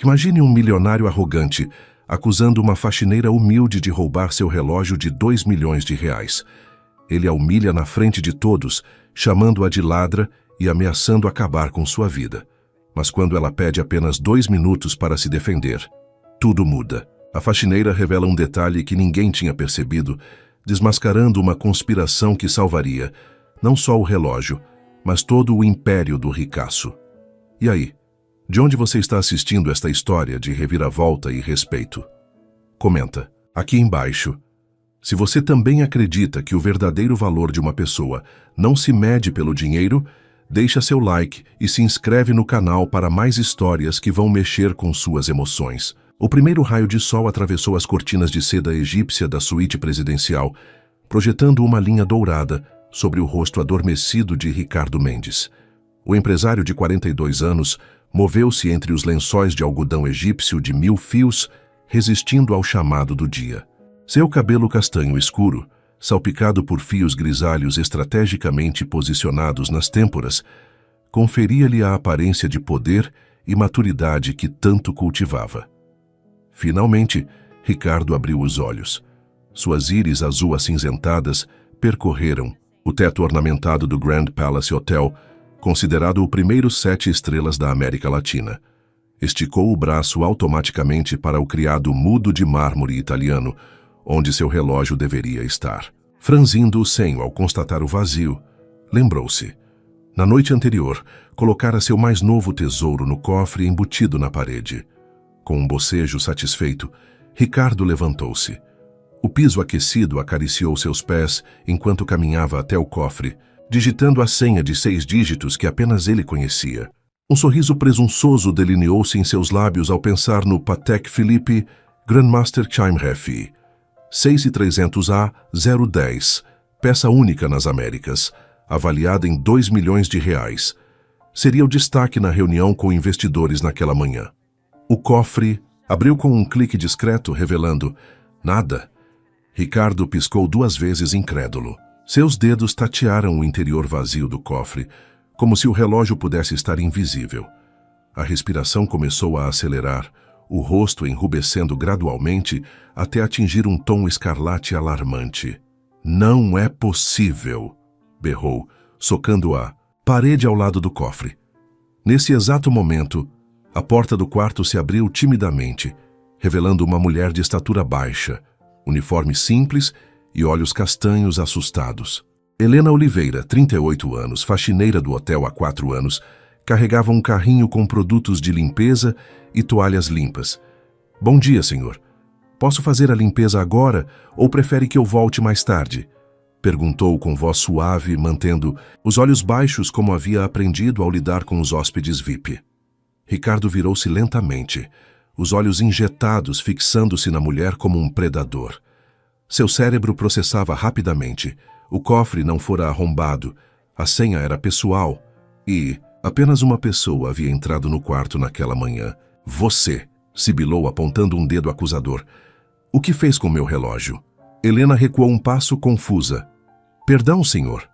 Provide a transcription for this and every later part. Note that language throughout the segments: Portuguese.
Imagine um milionário arrogante acusando uma faxineira humilde de roubar seu relógio de 2 milhões de reais. Ele a humilha na frente de todos, chamando-a de ladra e ameaçando acabar com sua vida. Mas quando ela pede apenas 2 minutos para se defender, tudo muda. A faxineira revela um detalhe que ninguém tinha percebido, desmascarando uma conspiração que salvaria não só o relógio, mas todo o império do ricaço. E aí? De onde você está assistindo esta história de reviravolta e respeito? Comenta aqui embaixo. Se você também acredita que o verdadeiro valor de uma pessoa não se mede pelo dinheiro, deixa seu like e se inscreve no canal para mais histórias que vão mexer com suas emoções. O primeiro raio de sol atravessou as cortinas de seda egípcia da suíte presidencial, projetando uma linha dourada sobre o rosto adormecido de Ricardo Mendes. O empresário de 42 anos moveu-se entre os lençóis de algodão egípcio de 1000 fios, resistindo ao chamado do dia. Seu cabelo castanho escuro, salpicado por fios grisalhos estrategicamente posicionados nas têmporas, conferia-lhe a aparência de poder e maturidade que tanto cultivava. Finalmente, Ricardo abriu os olhos. Suas íris azul acinzentadas percorreram o teto ornamentado do Grand Palace Hotel, considerado o primeiro 7 estrelas da América Latina. Esticou o braço automaticamente para o criado mudo de mármore italiano, onde seu relógio deveria estar. Franzindo o senho ao constatar o vazio, lembrou-se. Na noite anterior, colocara seu mais novo tesouro no cofre embutido na parede. Com um bocejo satisfeito, Ricardo levantou-se. O piso aquecido acariciou seus pés enquanto caminhava até o cofre, digitando a senha de 6 dígitos que apenas ele conhecia. Um sorriso presunçoso delineou-se em seus lábios ao pensar no Patek Philippe Grandmaster Chime Refi 6300A 010, peça única nas Américas, avaliada em 2 milhões de reais. Seria o destaque na reunião com investidores naquela manhã. O cofre abriu com um clique discreto, revelando nada. Ricardo piscou 2 vezes incrédulo. Seus dedos tatearam o interior vazio do cofre, como se o relógio pudesse estar invisível. A respiração começou a acelerar, o rosto enrubescendo gradualmente até atingir um tom escarlate alarmante. "Não é possível!" berrou, socando a parede ao lado do cofre. Nesse exato momento, a porta do quarto se abriu timidamente, revelando uma mulher de estatura baixa, uniforme simples e olhos castanhos assustados. Helena Oliveira, 38 anos, faxineira do hotel há 4 anos, carregava um carrinho com produtos de limpeza e toalhas limpas. "Bom dia, senhor. Posso fazer a limpeza agora ou prefere que eu volte mais tarde?" perguntou com voz suave, mantendo os olhos baixos como havia aprendido ao lidar com os hóspedes VIP. Ricardo virou-se lentamente, os olhos injetados fixando-se na mulher como um predador. Seu cérebro processava rapidamente. O cofre não fora arrombado, a senha era pessoal e apenas uma pessoa havia entrado no quarto naquela manhã. "Você", sibilou apontando um dedo acusador. "O que fez com meu relógio?" Helena recuou um passo confusa. "Perdão, senhor.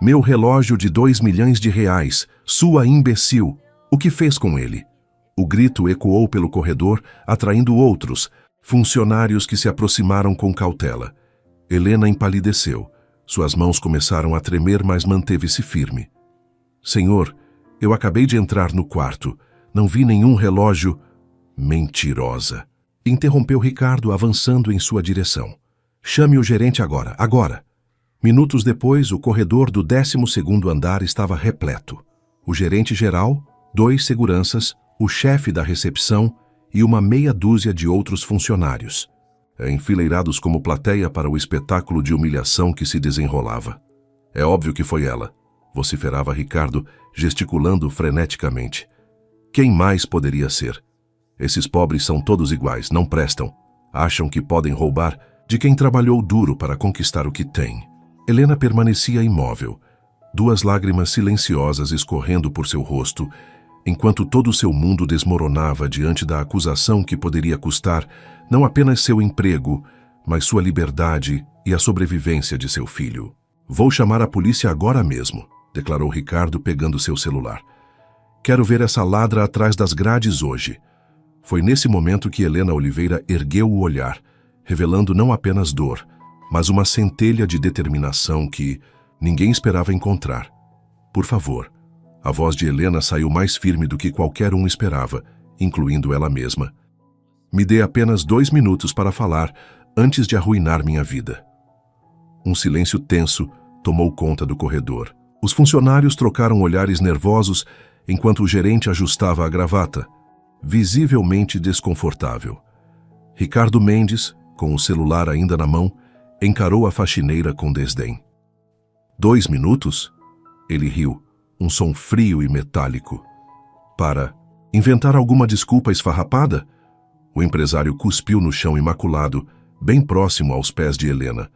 Meu relógio de 2 milhões de reais, sua imbecil. O que fez com ele?" O grito ecoou pelo corredor, atraindo outros, funcionários que se aproximaram com cautela. Helena empalideceu. Suas mãos começaram a tremer, mas manteve-se firme. "Senhor, eu acabei de entrar no quarto. Não vi nenhum relógio." "Mentirosa!" interrompeu Ricardo, avançando em sua direção. "Chame o gerente agora, agora!" Minutos depois, o corredor do 12º andar estava repleto. O gerente geral, 2 seguranças, o chefe da recepção e uma meia dúzia de outros funcionários, enfileirados como plateia para o espetáculo de humilhação que se desenrolava. "É óbvio que foi ela", vociferava Ricardo, gesticulando freneticamente. "Quem mais poderia ser? Esses pobres são todos iguais, não prestam. Acham que podem roubar de quem trabalhou duro para conquistar o que tem." Helena permanecia imóvel, 2 lágrimas silenciosas escorrendo por seu rosto, enquanto todo o seu mundo desmoronava diante da acusação que poderia custar não apenas seu emprego, mas sua liberdade e a sobrevivência de seu filho. "Vou chamar a polícia agora mesmo", declarou Ricardo pegando seu celular. "Quero ver essa ladra atrás das grades hoje." Foi nesse momento que Helena Oliveira ergueu o olhar, revelando não apenas dor, mas uma centelha de determinação que ninguém esperava encontrar. Por favor. A voz de Helena saiu mais firme do que qualquer um esperava, incluindo ela mesma. Me dê apenas 2 minutos para falar, antes de arruinar minha vida. Um silêncio tenso tomou conta do corredor. Os funcionários trocaram olhares nervosos enquanto o gerente ajustava a gravata, visivelmente desconfortável. Ricardo Mendes, com o celular ainda na mão, encarou a faxineira com desdém. 2 minutos? Ele riu, um som frio e metálico. Para inventar alguma desculpa esfarrapada? O empresário cuspiu no chão imaculado, bem próximo aos pés de Helena.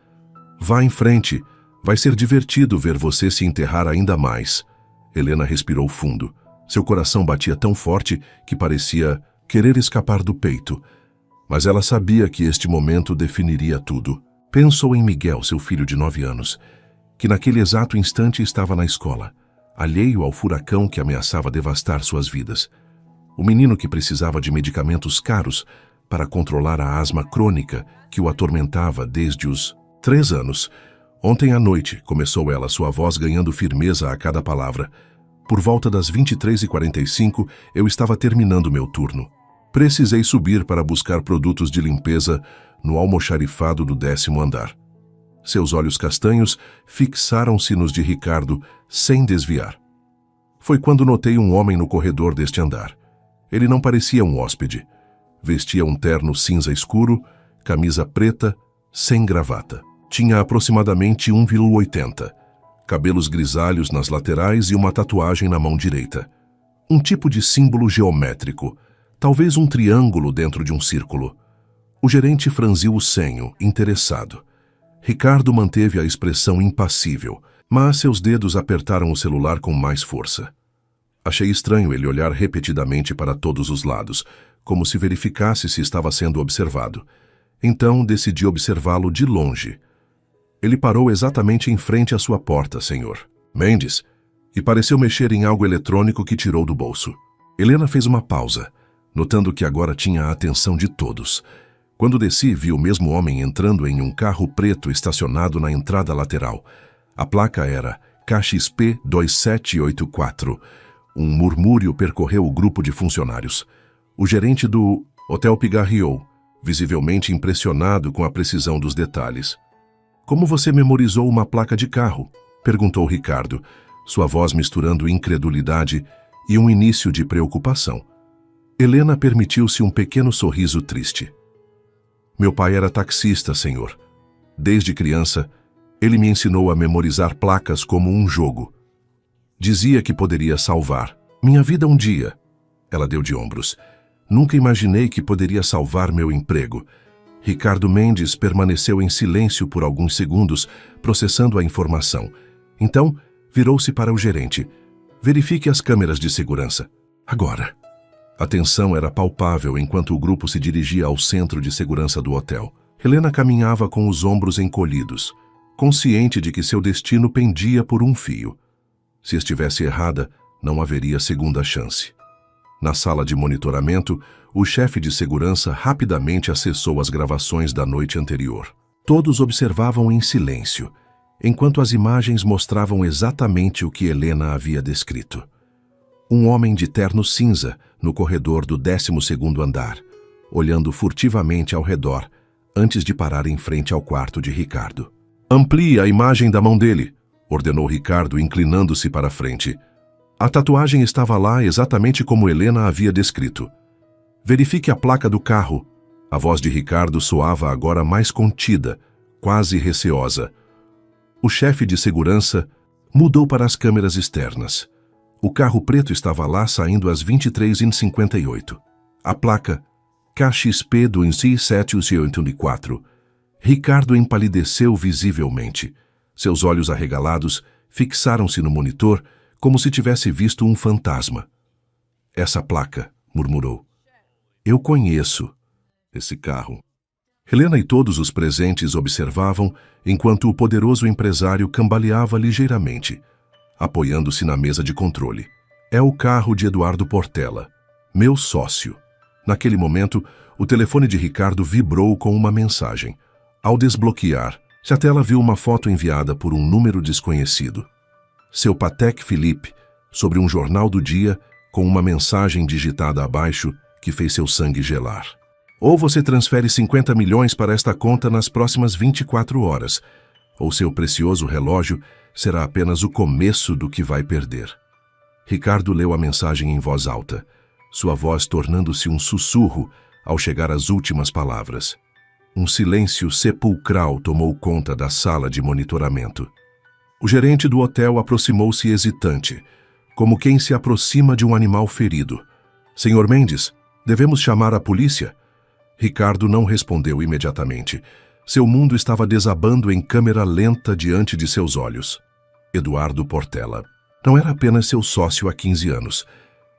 Vá em frente, vai ser divertido ver você se enterrar ainda mais. Helena respirou fundo. Seu coração batia tão forte que parecia querer escapar do peito. Mas ela sabia que este momento definiria tudo. Pensou em Miguel, seu filho de 9 anos, que naquele exato instante estava na escola, alheio ao furacão que ameaçava devastar suas vidas. O menino que precisava de medicamentos caros para controlar a asma crônica que o atormentava desde os 3 anos. Ontem à noite, começou ela, sua voz ganhando firmeza a cada palavra. Por volta das 23h45, eu estava terminando meu turno. Precisei subir para buscar produtos de limpeza no almoxarifado do 10º andar. Seus olhos castanhos fixaram-se nos de Ricardo, sem desviar. Foi quando notei um homem no corredor deste andar. Ele não parecia um hóspede. Vestia um terno cinza escuro, camisa preta, sem gravata. Tinha aproximadamente 1,80, cabelos grisalhos nas laterais e uma tatuagem na mão direita. Um tipo de símbolo geométrico, talvez um triângulo dentro de um círculo. O gerente franziu o senho, interessado. Ricardo manteve a expressão impassível, mas seus dedos apertaram o celular com mais força. Achei estranho ele olhar repetidamente para todos os lados, como se verificasse se estava sendo observado. Então decidi observá-lo de longe. Ele parou exatamente em frente à sua porta, senhor Mendes, e pareceu mexer em algo eletrônico que tirou do bolso. Helena fez uma pausa, notando que agora tinha a atenção de todos. Quando desci, vi o mesmo homem entrando em um carro preto estacionado na entrada lateral. A placa era KXP 2784. Um murmúrio percorreu o grupo de funcionários. O gerente do Hotel pigarreou, visivelmente impressionado com a precisão dos detalhes. Como você memorizou uma placa de carro? Perguntou Ricardo, sua voz misturando incredulidade e um início de preocupação. Helena permitiu-se um pequeno sorriso triste. Meu pai era taxista, senhor. Desde criança, ele me ensinou a memorizar placas como um jogo. Dizia que poderia salvar minha vida um dia. Ela deu de ombros. Nunca imaginei que poderia salvar meu emprego. Ricardo Mendes permaneceu em silêncio por alguns segundos, processando a informação. Então, virou-se para o gerente. Verifique as câmeras de segurança. Agora. A tensão era palpável enquanto o grupo se dirigia ao centro de segurança do hotel. Helena caminhava com os ombros encolhidos, consciente de que seu destino pendia por um fio. Se estivesse errada, não haveria segunda chance. Na sala de monitoramento, o chefe de segurança rapidamente acessou as gravações da noite anterior. Todos observavam em silêncio, enquanto as imagens mostravam exatamente o que Helena havia descrito. Um homem de terno cinza no corredor do 12º andar, olhando furtivamente ao redor, antes de parar em frente ao quarto de Ricardo. Amplie a imagem da mão dele, ordenou Ricardo, inclinando-se para a frente. A tatuagem estava lá exatamente como Helena havia descrito. Verifique a placa do carro. A voz de Ricardo soava agora mais contida, quase receosa. O chefe de segurança mudou para as câmeras externas. O carro preto estava lá saindo às 23h58. A placa KXP do INSI 784. Ricardo empalideceu visivelmente. Seus olhos arregalados fixaram-se no monitor como se tivesse visto um fantasma. Essa placa, murmurou. Eu conheço esse carro. Helena e todos os presentes observavam enquanto o poderoso empresário cambaleava ligeiramente, apoiando-se na mesa de controle. É o carro de Eduardo Portela, meu sócio. Naquele momento, o telefone de Ricardo vibrou com uma mensagem. Ao desbloquear, a tela viu uma foto enviada por um número desconhecido. Seu Patek Philippe, sobre um jornal do dia, com uma mensagem digitada abaixo que fez seu sangue gelar. Ou você transfere 50 milhões para esta conta nas próximas 24 horas, ou seu precioso relógio será apenas o começo do que vai perder. Ricardo leu a mensagem em voz alta, sua voz tornando-se um sussurro ao chegar às últimas palavras. Um silêncio sepulcral tomou conta da sala de monitoramento. O gerente do hotel aproximou-se hesitante, como quem se aproxima de um animal ferido. Senhor Mendes, devemos chamar a polícia? Ricardo não respondeu imediatamente. Seu mundo estava desabando em câmera lenta diante de seus olhos. Eduardo Portela não era apenas seu sócio há 15 anos.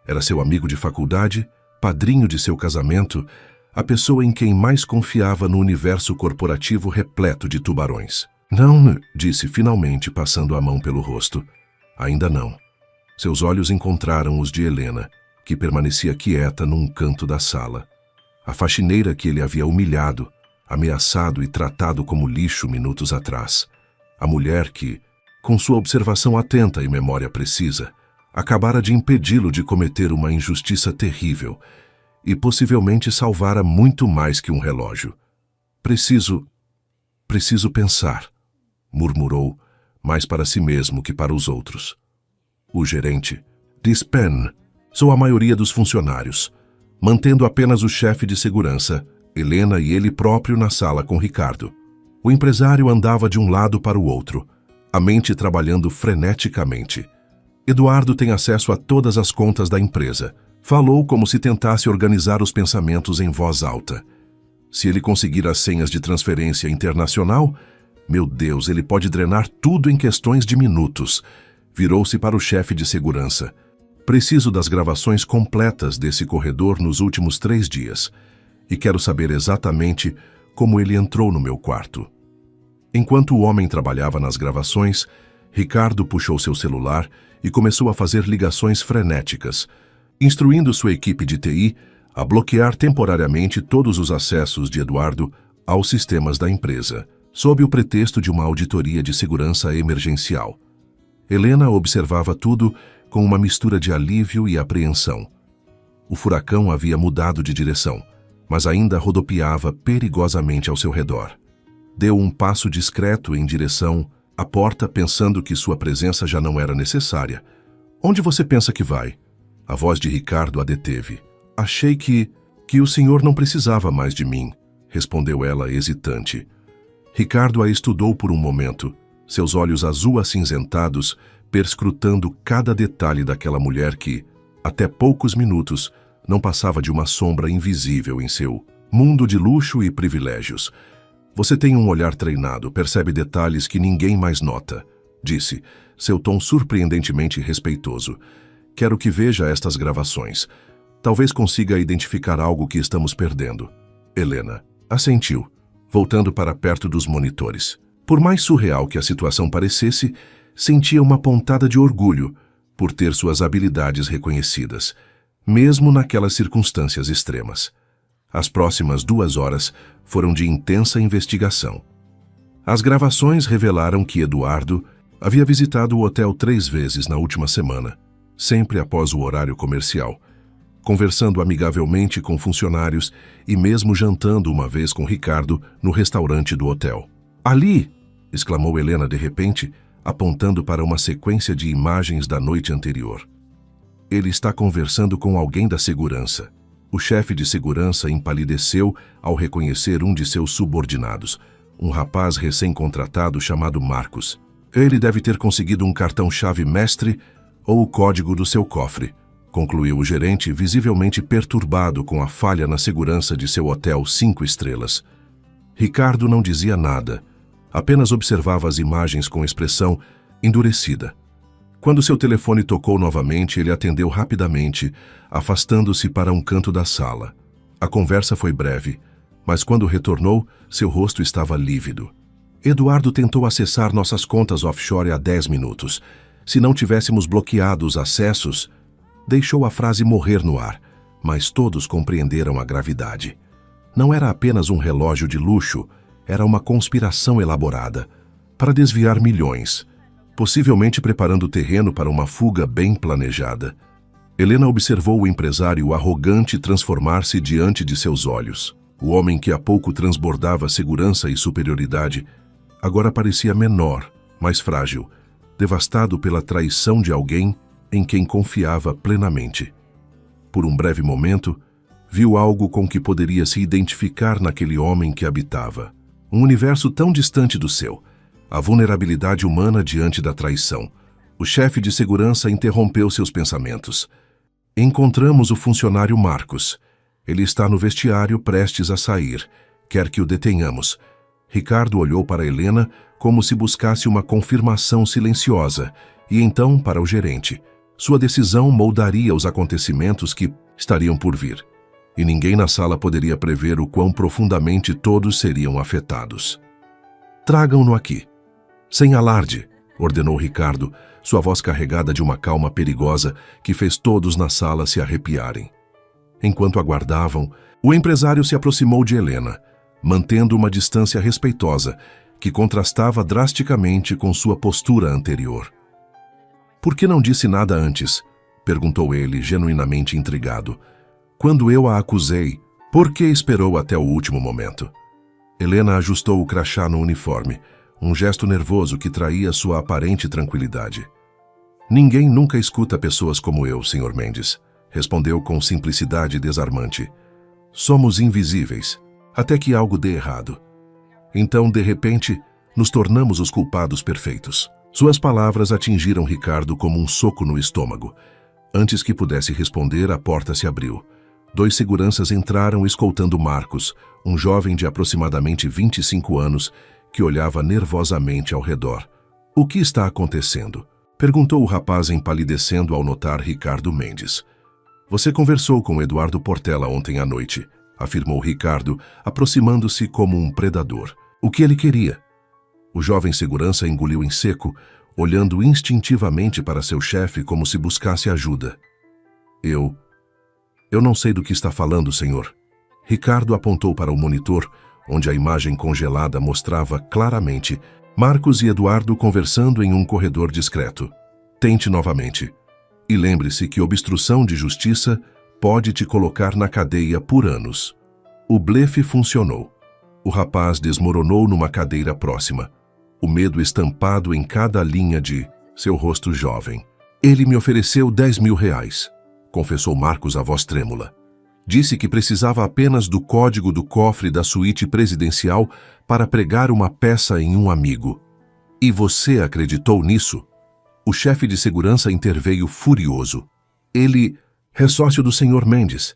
Era seu amigo de faculdade, padrinho de seu casamento, a pessoa em quem mais confiava no universo corporativo repleto de tubarões. Não, disse finalmente, passando a mão pelo rosto. Ainda não. Seus olhos encontraram os de Helena, que permanecia quieta num canto da sala. A faxineira que ele havia humilhado, ameaçado e tratado como lixo minutos atrás. A mulher que, com sua observação atenta e memória precisa, acabara de impedi-lo de cometer uma injustiça terrível e possivelmente salvara muito mais que um relógio. Preciso pensar, murmurou, mais para si mesmo que para os outros. O gerente, Dispen, sou a maioria dos funcionários, mantendo apenas o chefe de segurança, Helena e ele próprio na sala com Ricardo. O empresário andava de um lado para o outro, a mente trabalhando freneticamente. Eduardo tem acesso a todas as contas da empresa. Falou como se tentasse organizar os pensamentos em voz alta. Se ele conseguir as senhas de transferência internacional, meu Deus, ele pode drenar tudo em questões de minutos. Virou-se para o chefe de segurança. Preciso das gravações completas desse corredor nos últimos 3 dias. E quero saber exatamente como ele entrou no meu quarto. Enquanto o homem trabalhava nas gravações, Ricardo puxou seu celular e começou a fazer ligações frenéticas, instruindo sua equipe de TI a bloquear temporariamente todos os acessos de Eduardo aos sistemas da empresa, sob o pretexto de uma auditoria de segurança emergencial. Helena observava tudo com uma mistura de alívio e apreensão. O furacão havia mudado de direção, mas ainda rodopiava perigosamente ao seu redor. Deu um passo discreto em direção à porta, pensando que sua presença já não era necessária. Onde você pensa que vai? A voz de Ricardo a deteve. Achei que o senhor não precisava mais de mim, respondeu ela hesitante. Ricardo a estudou por um momento, seus olhos azul-acinzentados perscrutando cada detalhe daquela mulher que, até poucos minutos, não passava de uma sombra invisível em seu mundo de luxo e privilégios. Você tem um olhar treinado, percebe detalhes que ninguém mais nota, disse, seu tom surpreendentemente respeitoso. Quero que veja estas gravações. Talvez consiga identificar algo que estamos perdendo. Helena assentiu, voltando para perto dos monitores. Por mais surreal que a situação parecesse, sentia uma pontada de orgulho por ter suas habilidades reconhecidas, mesmo naquelas circunstâncias extremas. As próximas 2 horas foram de intensa investigação. As gravações revelaram que Eduardo havia visitado o hotel 3 vezes na última semana, sempre após o horário comercial, conversando amigavelmente com funcionários e mesmo jantando uma vez com Ricardo no restaurante do hotel. Ali! Exclamou Helena de repente, apontando para uma sequência de imagens da noite anterior. Ele está conversando com alguém da segurança. O chefe de segurança empalideceu ao reconhecer um de seus subordinados, um rapaz recém-contratado chamado Marcos. Ele deve ter conseguido um cartão-chave mestre ou o código do seu cofre, concluiu o gerente, visivelmente perturbado com a falha na segurança de seu hotel 5 estrelas. Ricardo não dizia nada, apenas observava as imagens com expressão endurecida. Quando seu telefone tocou novamente, ele atendeu rapidamente, afastando-se para um canto da sala. A conversa foi breve, mas quando retornou, seu rosto estava lívido. Eduardo tentou acessar nossas contas offshore há 10 minutos. Se não tivéssemos bloqueado os acessos... Deixou a frase morrer no ar, mas todos compreenderam a gravidade. Não era apenas um relógio de luxo, era uma conspiração elaborada para desviar milhões, possivelmente preparando o terreno para uma fuga bem planejada. Helena observou o empresário arrogante transformar-se diante de seus olhos. O homem que há pouco transbordava segurança e superioridade, agora parecia menor, mais frágil, devastado pela traição de alguém em quem confiava plenamente. Por um breve momento, viu algo com que poderia se identificar naquele homem que habitava. Um universo tão distante do seu, a vulnerabilidade humana diante da traição. O chefe de segurança interrompeu seus pensamentos. Encontramos o funcionário Marcos. Ele está no vestiário prestes a sair. Quer que o detenhamos. Ricardo olhou para Helena como se buscasse uma confirmação silenciosa, e então para o gerente. Sua decisão moldaria os acontecimentos que estariam por vir. E ninguém na sala poderia prever o quão profundamente todos seriam afetados. Tragam-no aqui. Sem alarde, ordenou Ricardo, sua voz carregada de uma calma perigosa que fez todos na sala se arrepiarem. Enquanto aguardavam, o empresário se aproximou de Helena, mantendo uma distância respeitosa que contrastava drasticamente com sua postura anterior. "Por que não disse nada antes?" perguntou ele, genuinamente intrigado. "Quando eu a acusei, por que esperou até o último momento?" Helena ajustou o crachá no uniforme, um gesto nervoso que traía sua aparente tranquilidade. "Ninguém nunca escuta pessoas como eu, Sr. Mendes", respondeu com simplicidade desarmante. "Somos invisíveis, até que algo dê errado. Então, de repente, nos tornamos os culpados perfeitos." Suas palavras atingiram Ricardo como um soco no estômago. Antes que pudesse responder, a porta se abriu. 2 seguranças entraram escoltando Marcos, um jovem de aproximadamente 25 anos, que olhava nervosamente ao redor. "O que está acontecendo?" perguntou o rapaz empalidecendo ao notar Ricardo Mendes. "Você conversou com Eduardo Portela ontem à noite", afirmou Ricardo, aproximando-se como um predador. "O que ele queria?" O jovem segurança engoliu em seco, olhando instintivamente para seu chefe como se buscasse ajuda. Eu não sei do que está falando, senhor." Ricardo apontou para o monitor, onde a imagem congelada mostrava claramente Marcos e Eduardo conversando em um corredor discreto. "Tente novamente. E lembre-se que obstrução de justiça pode te colocar na cadeia por anos." O blefe funcionou. O rapaz desmoronou numa cadeira próxima, o medo estampado em cada linha de seu rosto jovem. "Ele me ofereceu R$10.000, confessou Marcos, a voz trêmula. "Disse que precisava apenas do código do cofre da suíte presidencial para pregar uma peça em um amigo. E você acreditou nisso?" O chefe de segurança interveio furioso. "Ele é sócio do Sr. Mendes.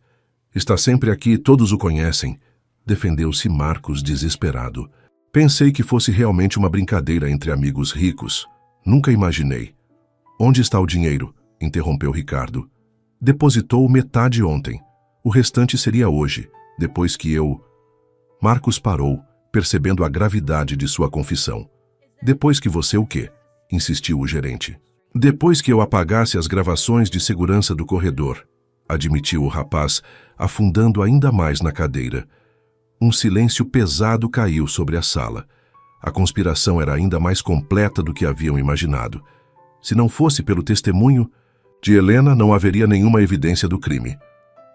Está sempre aqui, todos o conhecem", defendeu-se Marcos desesperado. "Pensei que fosse realmente uma brincadeira entre amigos ricos. Nunca imaginei." "Onde está o dinheiro?" interrompeu Ricardo. "Depositou metade ontem. O restante seria hoje, depois que eu..." Marcos parou, percebendo a gravidade de sua confissão. "Depois que você o quê?" insistiu o gerente. "Depois que eu apagasse as gravações de segurança do corredor", admitiu o rapaz, afundando ainda mais na cadeira. Um silêncio pesado caiu sobre a sala. A conspiração era ainda mais completa do que haviam imaginado. Se não fosse pelo testemunho de Helena, não haveria nenhuma evidência do crime.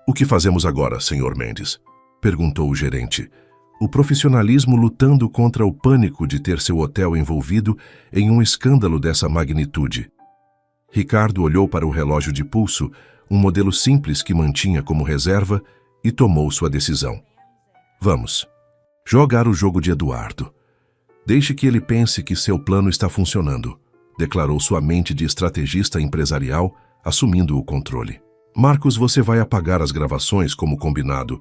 "O que fazemos agora, Sr. Mendes?" perguntou o gerente. O profissionalismo lutando contra o pânico de ter seu hotel envolvido em um escândalo dessa magnitude. Ricardo olhou para o relógio de pulso, um modelo simples que mantinha como reserva, e tomou sua decisão. "Vamos jogar o jogo de Eduardo. Deixe que ele pense que seu plano está funcionando", declarou sua mente de estrategista empresarial, assumindo o controle. "Marcos, você vai apagar as gravações como combinado,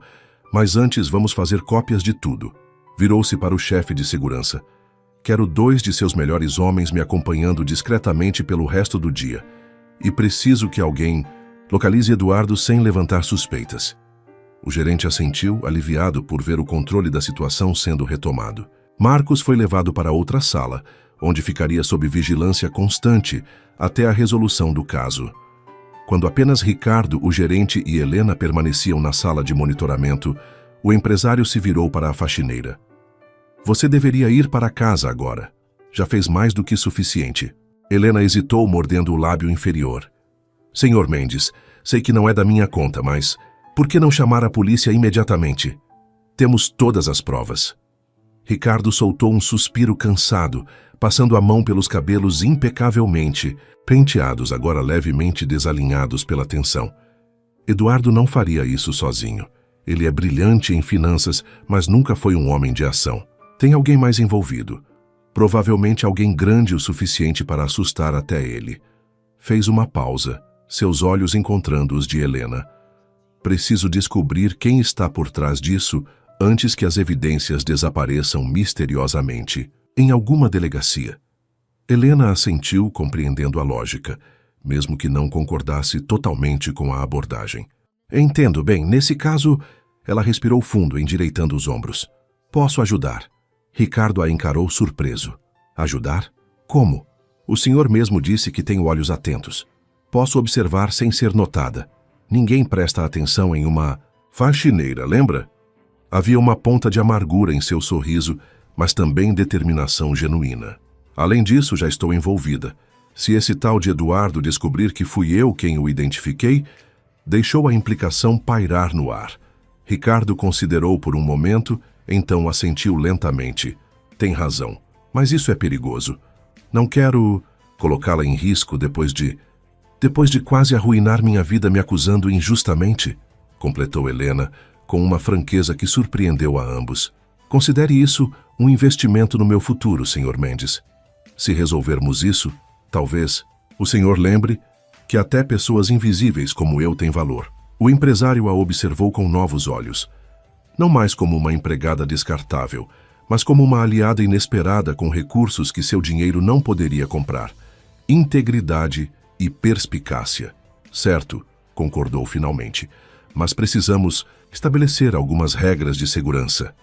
mas antes vamos fazer cópias de tudo." Virou-se para o chefe de segurança. "Quero 2 de seus melhores homens me acompanhando discretamente pelo resto do dia. E preciso que alguém localize Eduardo sem levantar suspeitas." O gerente assentiu, aliviado por ver o controle da situação sendo retomado. Marcos foi levado para outra sala, onde ficaria sob vigilância constante até a resolução do caso. Quando apenas Ricardo, o gerente e Helena permaneciam na sala de monitoramento, o empresário se virou para a faxineira. Você deveria ir para casa agora. Já fez mais do que suficiente. Helena hesitou, mordendo o lábio inferior. Senhor Mendes, sei que não é da minha conta, mas por que não chamar a polícia imediatamente? Temos todas as provas. Ricardo soltou um suspiro cansado, passando a mão pelos cabelos impecavelmente, penteados agora levemente desalinhados pela tensão. Eduardo não faria isso sozinho. Ele é brilhante em finanças, mas nunca foi um homem de ação. Tem alguém mais envolvido. Provavelmente alguém grande o suficiente para assustar até ele. Fez uma pausa, seus olhos encontrando os de Helena. Preciso descobrir quem está por trás disso antes que as evidências desapareçam misteriosamente. Em alguma delegacia. Helena assentiu, compreendendo a lógica, mesmo que não concordasse totalmente com a abordagem. Entendo bem, nesse caso, ela respirou fundo, endireitando os ombros. Posso ajudar. Ricardo a encarou surpreso. Ajudar? Como? O senhor mesmo disse que tem olhos atentos. Posso observar sem ser notada. Ninguém presta atenção em uma faxineira, lembra? Havia uma ponta de amargura em seu sorriso, mas também determinação genuína. Além disso, já estou envolvida. Se esse tal de Eduardo descobrir que fui eu quem o identifiquei, deixou a implicação pairar no ar. Ricardo considerou por um momento, então assentiu lentamente. Tem razão, mas isso é perigoso. Não quero colocá-la em risco depois de quase arruinar minha vida me acusando injustamente, completou Helena, com uma franqueza que surpreendeu a ambos. Considere isso um investimento no meu futuro, Sr. Mendes. Se resolvermos isso, talvez o senhor lembre que até pessoas invisíveis como eu têm valor. O empresário a observou com novos olhos. Não mais como uma empregada descartável, mas como uma aliada inesperada com recursos que seu dinheiro não poderia comprar. Integridade e perspicácia. Certo, concordou finalmente, mas precisamos estabelecer algumas regras de segurança.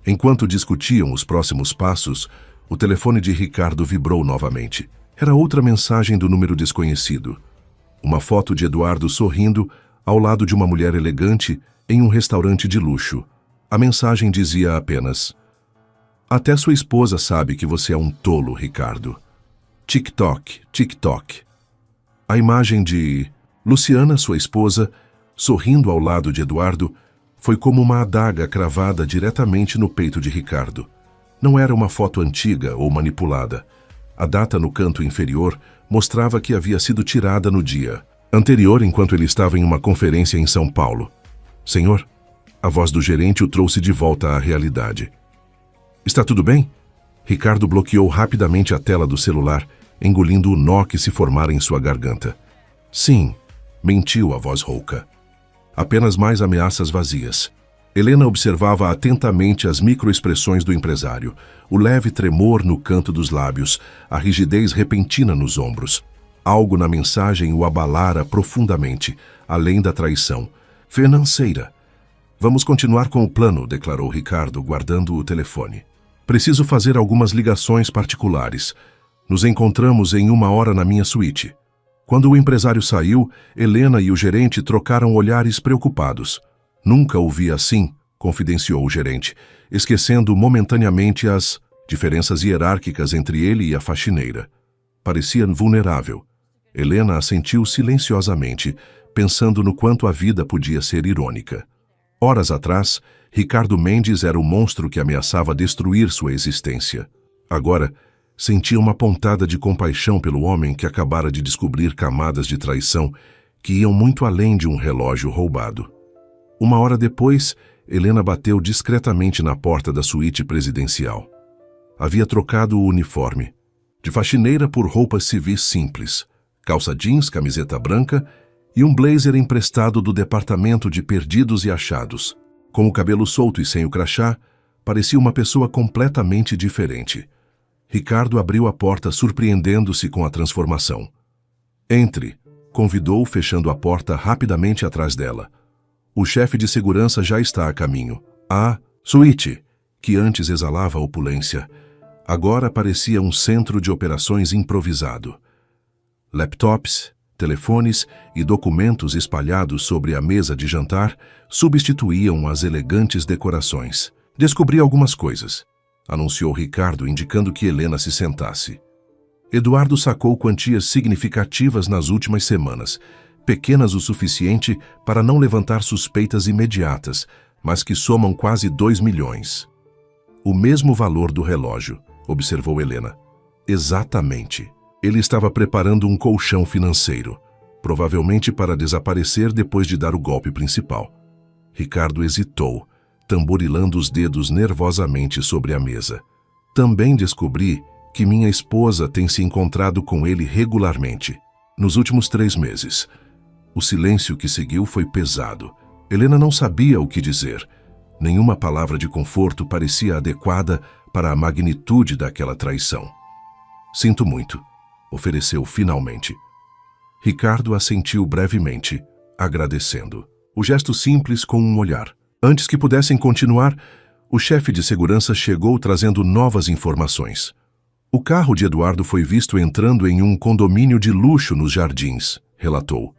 Enquanto discutiam os próximos passos, o telefone de Ricardo vibrou novamente. Era outra mensagem do número desconhecido. Uma foto de Eduardo sorrindo ao lado de uma mulher elegante em um restaurante de luxo. A mensagem dizia apenas: até sua esposa sabe que você é um tolo, Ricardo. Tic-toc, tic-toc. A imagem de Luciana, sua esposa, sorrindo ao lado de Eduardo, foi como uma adaga cravada diretamente no peito de Ricardo. Não era uma foto antiga ou manipulada. A data no canto inferior mostrava que havia sido tirada no dia anterior, enquanto ele estava em uma conferência em São Paulo. Senhor, a voz do gerente o trouxe de volta à realidade. Está tudo bem? Ricardo bloqueou rapidamente a tela do celular, engolindo o nó que se formara em sua garganta. Sim, mentiu a voz rouca. Apenas mais ameaças vazias. Helena observava atentamente as microexpressões do empresário, o leve tremor no canto dos lábios, a rigidez repentina nos ombros. Algo na mensagem o abalara profundamente, além da traição financeira. Vamos continuar com o plano, declarou Ricardo, guardando o telefone. Preciso fazer algumas ligações particulares. Nos encontramos em 1 hora na minha suíte. Quando o empresário saiu, Helena e o gerente trocaram olhares preocupados. Nunca o vi assim, confidenciou o gerente, esquecendo momentaneamente as diferenças hierárquicas entre ele e a faxineira. Parecia vulnerável. Helena assentiu silenciosamente, pensando no quanto a vida podia ser irônica. Horas atrás, Ricardo Mendes era o monstro que ameaçava destruir sua existência. Agora, sentia uma pontada de compaixão pelo homem que acabara de descobrir camadas de traição que iam muito além de um relógio roubado. 1 hora depois, Helena bateu discretamente na porta da suíte presidencial. Havia trocado o uniforme, de faxineira por roupas civis simples, calça jeans, camiseta branca e um blazer emprestado do departamento de perdidos e achados. Com o cabelo solto e sem o crachá, parecia uma pessoa completamente diferente. Ricardo abriu a porta, surpreendendo-se com a transformação. Entre, convidou, fechando a porta rapidamente atrás dela. O chefe de segurança já está a caminho. A suíte, que antes exalava opulência, agora parecia um centro de operações improvisado. Laptops, telefones e documentos espalhados sobre a mesa de jantar substituíam as elegantes decorações. Descobri algumas coisas, anunciou Ricardo, indicando que Helena se sentasse. Eduardo sacou quantias significativas nas últimas semanas, pequenas o suficiente para não levantar suspeitas imediatas, mas que somam quase 2 milhões. O mesmo valor do relógio, observou Helena. Exatamente. Ele estava preparando um colchão financeiro, provavelmente para desaparecer depois de dar o golpe principal. Ricardo hesitou, tamborilando os dedos nervosamente sobre a mesa. Também descobri que minha esposa tem se encontrado com ele regularmente, nos últimos 3 meses. O silêncio que seguiu foi pesado. Helena não sabia o que dizer. Nenhuma palavra de conforto parecia adequada para a magnitude daquela traição. Sinto muito, ofereceu finalmente. Ricardo assentiu brevemente, agradecendo. O gesto simples com um olhar. Antes que pudessem continuar, o chefe de segurança chegou trazendo novas informações. O carro de Eduardo foi visto entrando em um condomínio de luxo nos Jardins, relatou.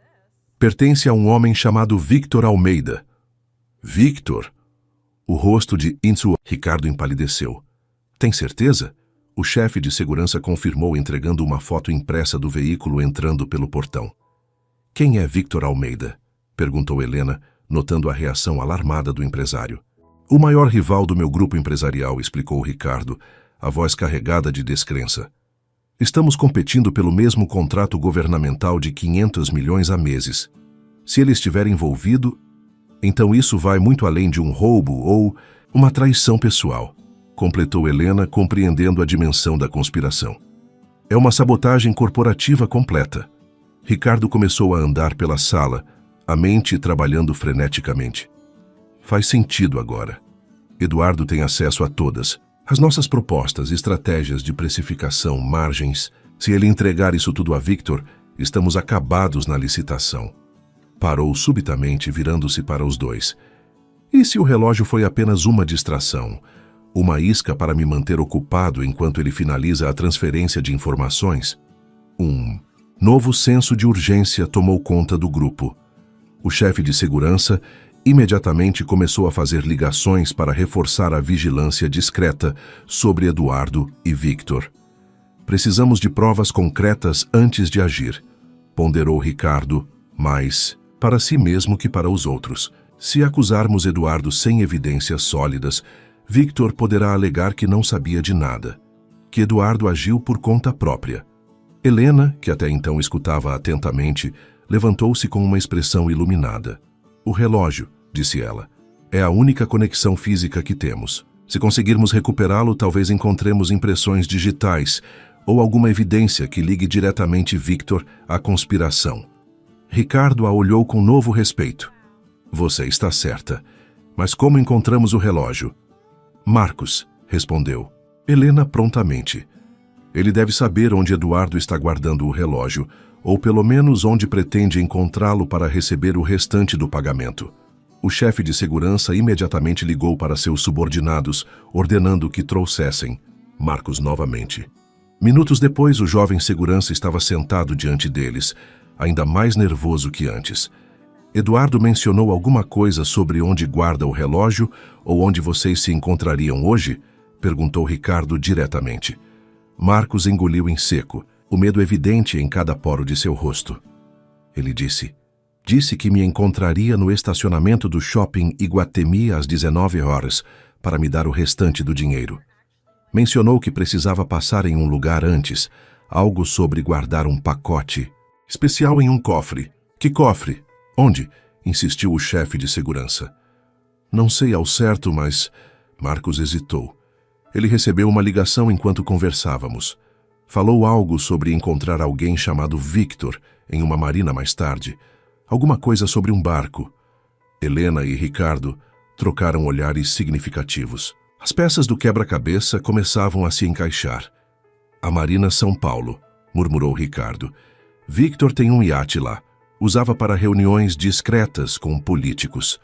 Pertence a um homem chamado Victor Almeida. Victor? O rosto de Insu. Ricardo empalideceu. Tem certeza? O chefe de segurança confirmou, entregando uma foto impressa do veículo entrando pelo portão. Quem é Victor Almeida? Perguntou Helena, notando a reação alarmada do empresário. O maior rival do meu grupo empresarial, explicou Ricardo, a voz carregada de descrença. Estamos competindo pelo mesmo contrato governamental de 500 milhões há meses. Se ele estiver envolvido, então isso vai muito além de um roubo ou uma traição pessoal, completou Helena, compreendendo a dimensão da conspiração. É uma sabotagem corporativa completa. Ricardo começou a andar pela sala, a mente trabalhando freneticamente. Faz sentido agora. Eduardo tem acesso a todas. As nossas propostas, estratégias de precificação, margens. Se ele entregar isso tudo a Victor, estamos acabados na licitação. Parou subitamente, virando-se para os dois. E se o relógio foi apenas uma distração? Uma isca para me manter ocupado enquanto ele finaliza a transferência de informações? Um novo senso de urgência tomou conta do grupo. O chefe de segurança imediatamente começou a fazer ligações para reforçar a vigilância discreta sobre Eduardo e Victor. Precisamos de provas concretas antes de agir, ponderou Ricardo, mais para si mesmo que para os outros. Se acusarmos Eduardo sem evidências sólidas, Victor poderá alegar que não sabia de nada, que Eduardo agiu por conta própria. Helena, que até então escutava atentamente, levantou-se com uma expressão iluminada. O relógio, disse ela, é a única conexão física que temos. Se conseguirmos recuperá-lo, talvez encontremos impressões digitais ou alguma evidência que ligue diretamente Victor à conspiração. Ricardo a olhou com novo respeito. Você está certa. Mas como encontramos o relógio? Marcos, respondeu. Helena prontamente. Ele deve saber onde Eduardo está guardando o relógio, ou pelo menos onde pretende encontrá-lo para receber o restante do pagamento. O chefe de segurança imediatamente ligou para seus subordinados, ordenando que trouxessem Marcos novamente. Minutos depois, o jovem segurança estava sentado diante deles, ainda mais nervoso que antes. Eduardo mencionou alguma coisa sobre onde guarda o relógio ou onde vocês se encontrariam hoje? Perguntou Ricardo diretamente. Marcos engoliu em seco, o medo evidente em cada poro de seu rosto. Ele disse que me encontraria no estacionamento do shopping Iguatemi às 19 horas para me dar o restante do dinheiro. Mencionou que precisava passar em um lugar antes, algo sobre guardar um pacote especial em um cofre. Que cofre? Onde? Insistiu o chefe de segurança. Não sei ao certo, mas... Marcos hesitou. Ele recebeu uma ligação enquanto conversávamos. Falou algo sobre encontrar alguém chamado Victor em uma marina mais tarde. Alguma coisa sobre um barco. Helena e Ricardo trocaram olhares significativos. As peças do quebra-cabeça começavam a se encaixar. A Marina São Paulo, murmurou Ricardo. Victor tem um iate lá. Usava para reuniões discretas com políticos.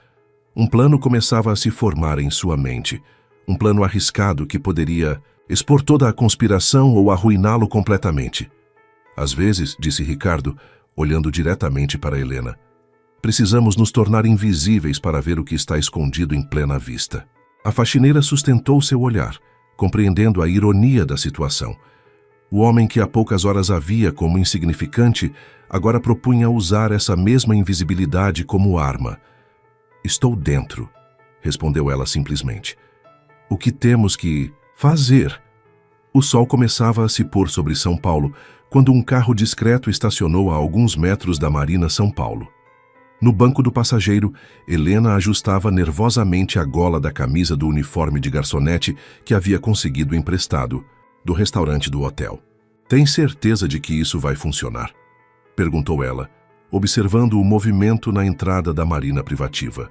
Um plano começava a se formar em sua mente. Um plano arriscado que poderia expor toda a conspiração ou arruiná-lo completamente. Às vezes, disse Ricardo, olhando diretamente para Helena. Precisamos nos tornar invisíveis para ver o que está escondido em plena vista. A faxineira sustentou seu olhar, compreendendo a ironia da situação. O homem que há poucas horas a via como insignificante, agora propunha usar essa mesma invisibilidade como arma. "Estou dentro", respondeu ela simplesmente. "O que temos que fazer?" O sol começava a se pôr sobre São Paulo, quando um carro discreto estacionou a alguns metros da Marina São Paulo. No banco do passageiro, Helena ajustava nervosamente a gola da camisa do uniforme de garçonete que havia conseguido emprestado, do restaurante do hotel. "Tem certeza de que isso vai funcionar?" perguntou ela, observando o movimento na entrada da marina privativa.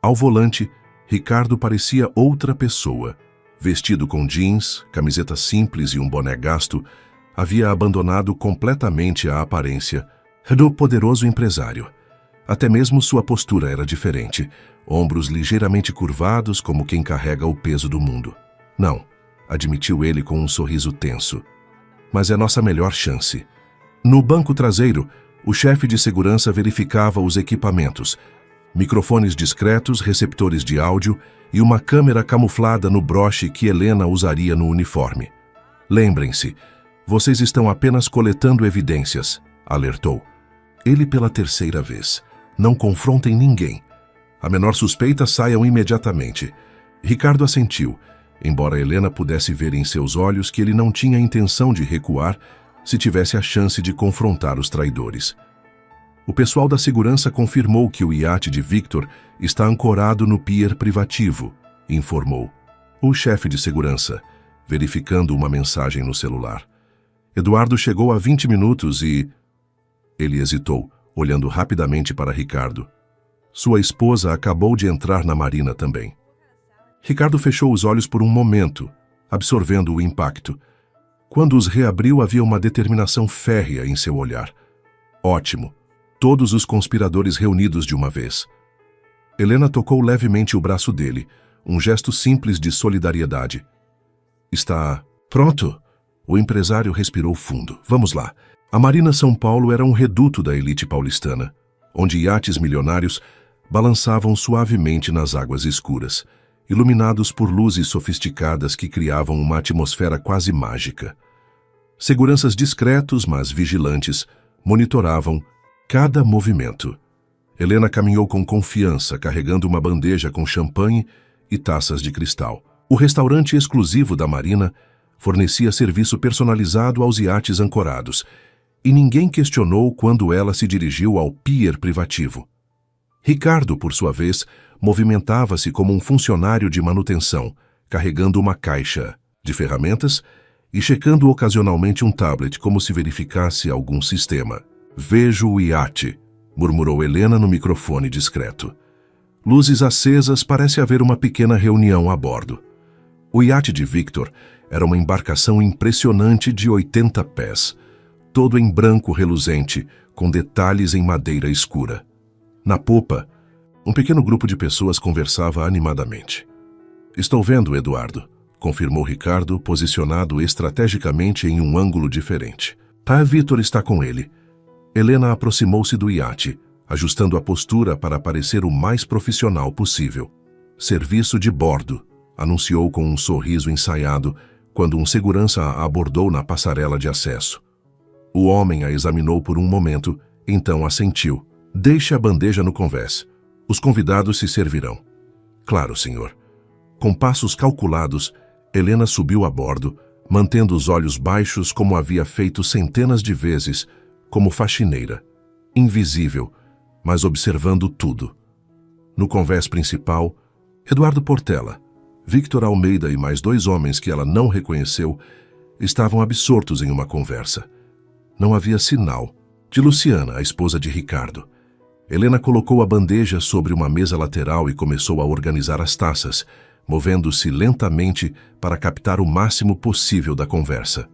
Ao volante, Ricardo parecia outra pessoa. Vestido com jeans, camiseta simples e um boné gasto, havia abandonado completamente a aparência do poderoso empresário. Até mesmo sua postura era diferente, ombros ligeiramente curvados como quem carrega o peso do mundo. "Não", admitiu ele com um sorriso tenso. "Mas é nossa melhor chance." No banco traseiro, o chefe de segurança verificava os equipamentos, microfones discretos, receptores de áudio e uma câmera camuflada no broche que Helena usaria no uniforme. "Lembrem-se, vocês estão apenas coletando evidências", alertou. Ele pela terceira vez. "Não confrontem ninguém. A menor suspeita, saiam imediatamente." Ricardo assentiu, embora Helena pudesse ver em seus olhos que ele não tinha intenção de recuar se tivesse a chance de confrontar os traidores. O pessoal da segurança confirmou que o iate de Victor está ancorado no pier privativo, informou o chefe de segurança, verificando uma mensagem no celular. Eduardo chegou há 20 minutos e... Ele hesitou, olhando rapidamente para Ricardo. Sua esposa acabou de entrar na marina também. Ricardo fechou os olhos por um momento, absorvendo o impacto. Quando os reabriu, havia uma determinação férrea em seu olhar. "Ótimo. Todos os conspiradores reunidos de uma vez." Helena tocou levemente o braço dele, um gesto simples de solidariedade. "Está pronto?" O empresário respirou fundo. "Vamos lá." A Marina São Paulo era um reduto da elite paulistana, onde iates milionários balançavam suavemente nas águas escuras, iluminados por luzes sofisticadas que criavam uma atmosfera quase mágica. Seguranças discretos, mas vigilantes, monitoravam cada movimento. Helena caminhou com confiança, carregando uma bandeja com champanhe e taças de cristal. O restaurante exclusivo da Marina fornecia serviço personalizado aos iates ancorados, e ninguém questionou quando ela se dirigiu ao pier privativo. Ricardo, por sua vez, movimentava-se como um funcionário de manutenção, carregando uma caixa de ferramentas e checando ocasionalmente um tablet como se verificasse algum sistema. "Vejo o iate", murmurou Helena no microfone discreto. Luzes acesas, parece haver uma pequena reunião a bordo. O iate de Victor era uma embarcação impressionante de 80 pés, todo em branco reluzente, com detalhes em madeira escura. Na popa, um pequeno grupo de pessoas conversava animadamente. "Estou vendo, Eduardo", confirmou Ricardo, posicionado estrategicamente em um ângulo diferente. "Victor está com ele." Helena aproximou-se do iate, ajustando a postura para parecer o mais profissional possível. "Serviço de bordo", anunciou com um sorriso ensaiado, quando um segurança a abordou na passarela de acesso. O homem a examinou por um momento, então assentiu. "Deixe a bandeja no convés. Os convidados se servirão." "Claro, senhor." Com passos calculados, Helena subiu a bordo, mantendo os olhos baixos como havia feito centenas de vezes, como faxineira, invisível, mas observando tudo. No convés principal, Eduardo Portela, Victor Almeida e mais 2 homens que ela não reconheceu estavam absortos em uma conversa. Não havia sinal de Luciana, a esposa de Ricardo. Helena colocou a bandeja sobre uma mesa lateral e começou a organizar as taças, movendo-se lentamente para captar o máximo possível da conversa.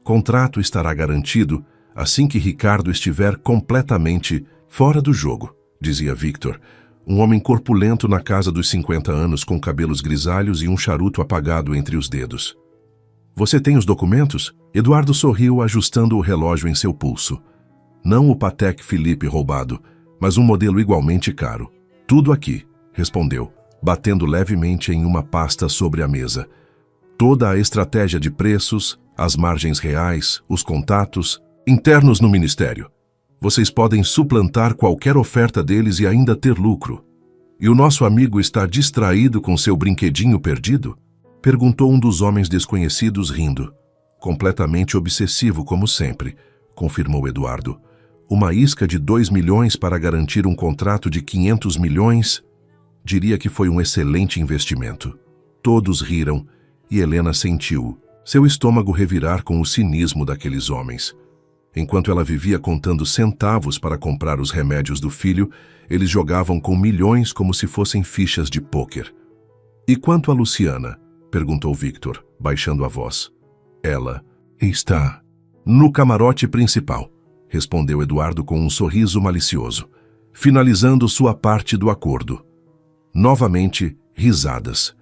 "Contrato estará garantido assim que Ricardo estiver completamente fora do jogo", dizia Victor, um homem corpulento na casa dos 50 anos com cabelos grisalhos e um charuto apagado entre os dedos. "Você tem os documentos?" Eduardo sorriu, ajustando o relógio em seu pulso. Não o Patek Philippe roubado, mas um modelo igualmente caro. Tudo aqui, respondeu, batendo levemente em uma pasta sobre a mesa. Toda a estratégia de preços, as margens reais, os contatos, internos no ministério. Vocês podem suplantar qualquer oferta deles e ainda ter lucro. E o nosso amigo está distraído com seu brinquedinho perdido? Perguntou um dos homens desconhecidos rindo. Completamente obsessivo, como sempre, confirmou Eduardo. Uma isca de 2 milhões para garantir um contrato de 500 milhões? Diria que foi um excelente investimento. Todos riram e Helena sentiu seu estômago revirar com o cinismo daqueles homens. Enquanto ela vivia contando centavos para comprar os remédios do filho, eles jogavam com milhões como se fossem fichas de pôquer. E quanto a Luciana? Perguntou Victor, baixando a voz. Ela está no camarote principal, respondeu Eduardo com um sorriso malicioso, finalizando sua parte do acordo. Novamente, risadas.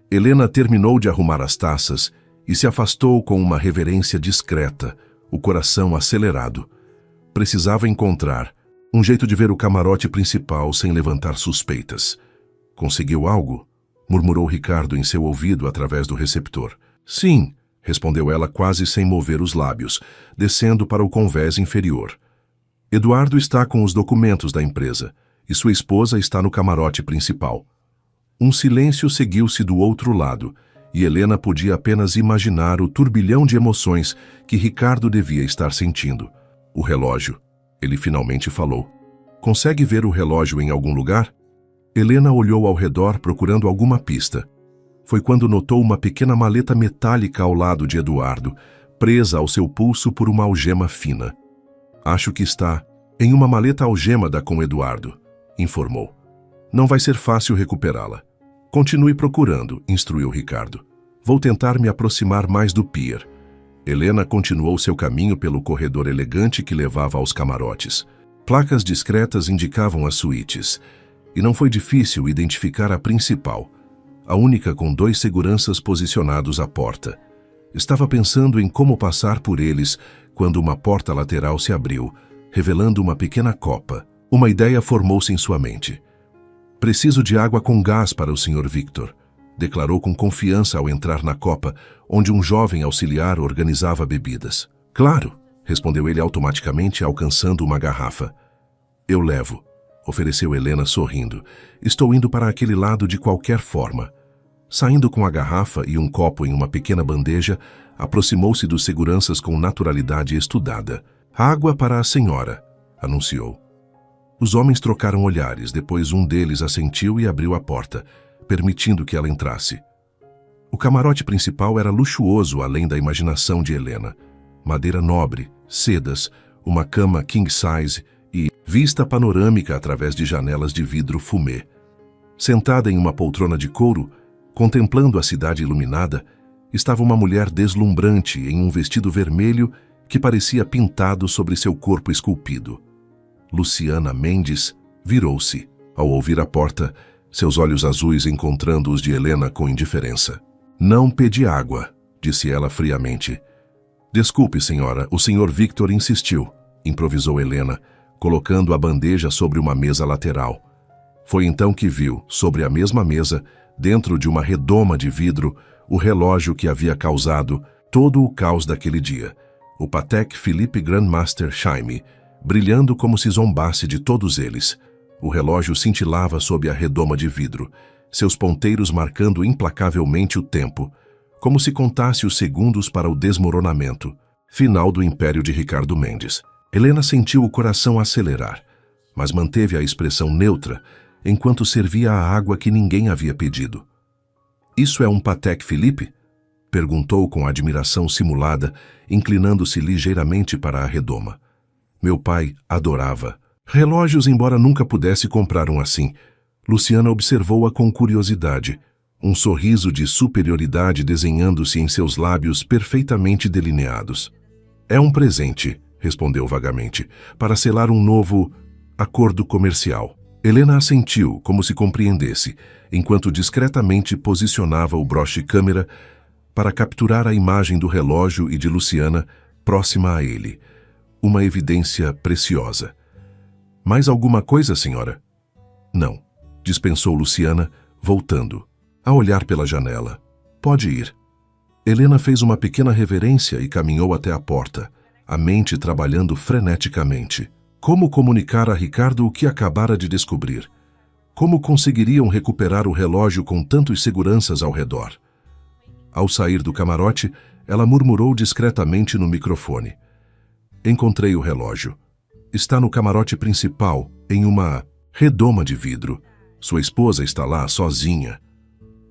Helena terminou de arrumar as taças e se afastou com uma reverência discreta, o coração acelerado. Precisava encontrar um jeito de ver o camarote principal sem levantar suspeitas. Conseguiu algo? Murmurou Ricardo em seu ouvido através do receptor. Sim, respondeu ela quase sem mover os lábios, descendo para o convés inferior. Eduardo está com os documentos da empresa e sua esposa está no camarote principal. Um silêncio seguiu-se do outro lado e Helena podia apenas imaginar o turbilhão de emoções que Ricardo devia estar sentindo. O relógio. Ele finalmente falou. Consegue ver o relógio em algum lugar? Helena olhou ao redor procurando alguma pista. Foi quando notou uma pequena maleta metálica ao lado de Eduardo, presa ao seu pulso por uma algema fina. Acho que está em uma maleta algemada com Eduardo, informou. Não vai ser fácil recuperá-la. Continue procurando, instruiu Ricardo. Vou tentar me aproximar mais do pier. Helena continuou seu caminho pelo corredor elegante que levava aos camarotes. Placas discretas indicavam as suítes, e não foi difícil identificar a principal, a única com 2 seguranças posicionados à porta. Estava pensando em como passar por eles quando uma porta lateral se abriu, revelando uma pequena copa. Uma ideia formou-se em sua mente. Preciso de água com gás para o Sr. Victor, declarou com confiança ao entrar na copa, onde um jovem auxiliar organizava bebidas. Claro, respondeu ele automaticamente, alcançando uma garrafa. Eu levo, ofereceu Helena sorrindo. Estou indo para aquele lado de qualquer forma. Saindo com a garrafa e um copo em uma pequena bandeja, aproximou-se dos seguranças com naturalidade estudada. Água para a senhora, anunciou. Os homens trocaram olhares, depois um deles assentiu e abriu a porta, permitindo que ela entrasse. O camarote principal era luxuoso além da imaginação de Helena. Madeira nobre, sedas, uma cama king size e vista panorâmica através de janelas de vidro fumê. Sentada em uma poltrona de couro, contemplando a cidade iluminada, estava uma mulher deslumbrante em um vestido vermelho que parecia pintado sobre seu corpo esculpido. Luciana Mendes virou-se. Ao ouvir a porta, seus olhos azuis encontrando os de Helena com indiferença. Não pedi água, disse ela friamente. Desculpe, senhora, o Sr. Victor insistiu, improvisou Helena, colocando a bandeja sobre uma mesa lateral. Foi então que viu, sobre a mesma mesa, dentro de uma redoma de vidro, o relógio que havia causado todo o caos daquele dia. O Patek Philippe Grandmaster Chime, brilhando como se zombasse de todos eles. O relógio cintilava sob a redoma de vidro, seus ponteiros marcando implacavelmente o tempo, como se contasse os segundos para o desmoronamento final do império de Ricardo Mendes. Helena sentiu o coração acelerar, mas manteve a expressão neutra enquanto servia a água que ninguém havia pedido. Isso é um Patek Philippe? Perguntou com admiração simulada, inclinando-se ligeiramente para a redoma. Meu pai adorava relógios, embora nunca pudesse comprar um assim. Luciana observou-a com curiosidade, um sorriso de superioridade desenhando-se em seus lábios perfeitamente delineados. É um presente, respondeu vagamente, para selar um novo acordo comercial. Helena assentiu, como se compreendesse, enquanto discretamente posicionava o broche-câmera para capturar a imagem do relógio e de Luciana próxima a ele. uma evidência preciosa. Mais alguma coisa, senhora? Não, dispensou Luciana, voltando, a olhar pela janela. Pode ir. Helena fez uma pequena reverência e caminhou até a porta, a mente trabalhando freneticamente. Como comunicar a Ricardo o que acabara de descobrir? Como conseguiriam recuperar o relógio com tantas seguranças ao redor? Ao sair do camarote, ela murmurou discretamente no microfone. Encontrei o relógio. Está no camarote principal, em uma redoma de vidro. Sua esposa está lá, sozinha.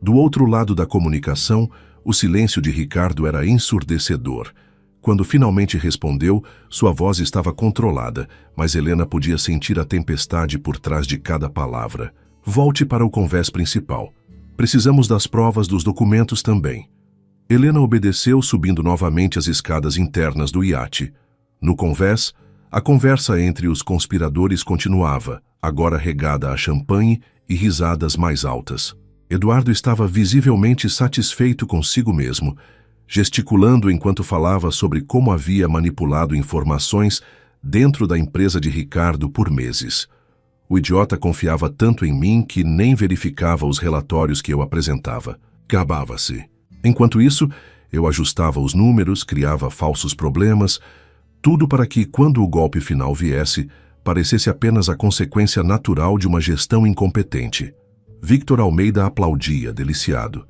Do outro lado da comunicação, o silêncio de Ricardo era ensurdecedor. Quando finalmente respondeu, sua voz estava controlada, mas Helena podia sentir a tempestade por trás de cada palavra. Volte para o convés principal. Precisamos das provas dos documentos também. Helena obedeceu, subindo novamente as escadas internas do iate. No convés, a conversa entre os conspiradores continuava, agora regada a champanhe e risadas mais altas. Eduardo estava visivelmente satisfeito consigo mesmo, gesticulando enquanto falava sobre como havia manipulado informações dentro da empresa de Ricardo por meses. O idiota confiava tanto em mim que nem verificava os relatórios que eu apresentava. Gabava-se. Enquanto isso, eu ajustava os números, criava falsos problemas, tudo para que, quando o golpe final viesse, parecesse apenas a consequência natural de uma gestão incompetente. Victor Almeida aplaudia, deliciado.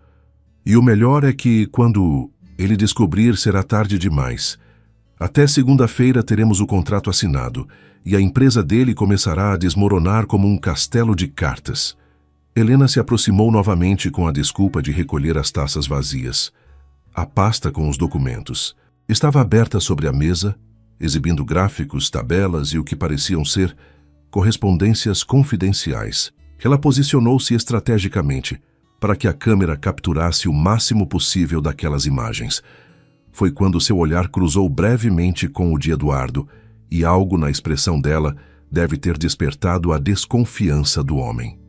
E o melhor é que, quando ele descobrir, será tarde demais. Até segunda-feira teremos o contrato assinado, e a empresa dele começará a desmoronar como um castelo de cartas. Helena se aproximou novamente com a desculpa de recolher as taças vazias. A pasta com os documentos estava aberta sobre a mesa, exibindo gráficos, tabelas e o que pareciam ser correspondências confidenciais. Ela posicionou-se estrategicamente para que a câmera capturasse o máximo possível daquelas imagens. Foi quando seu olhar cruzou brevemente com o de Eduardo, e algo na expressão dela deve ter despertado a desconfiança do homem.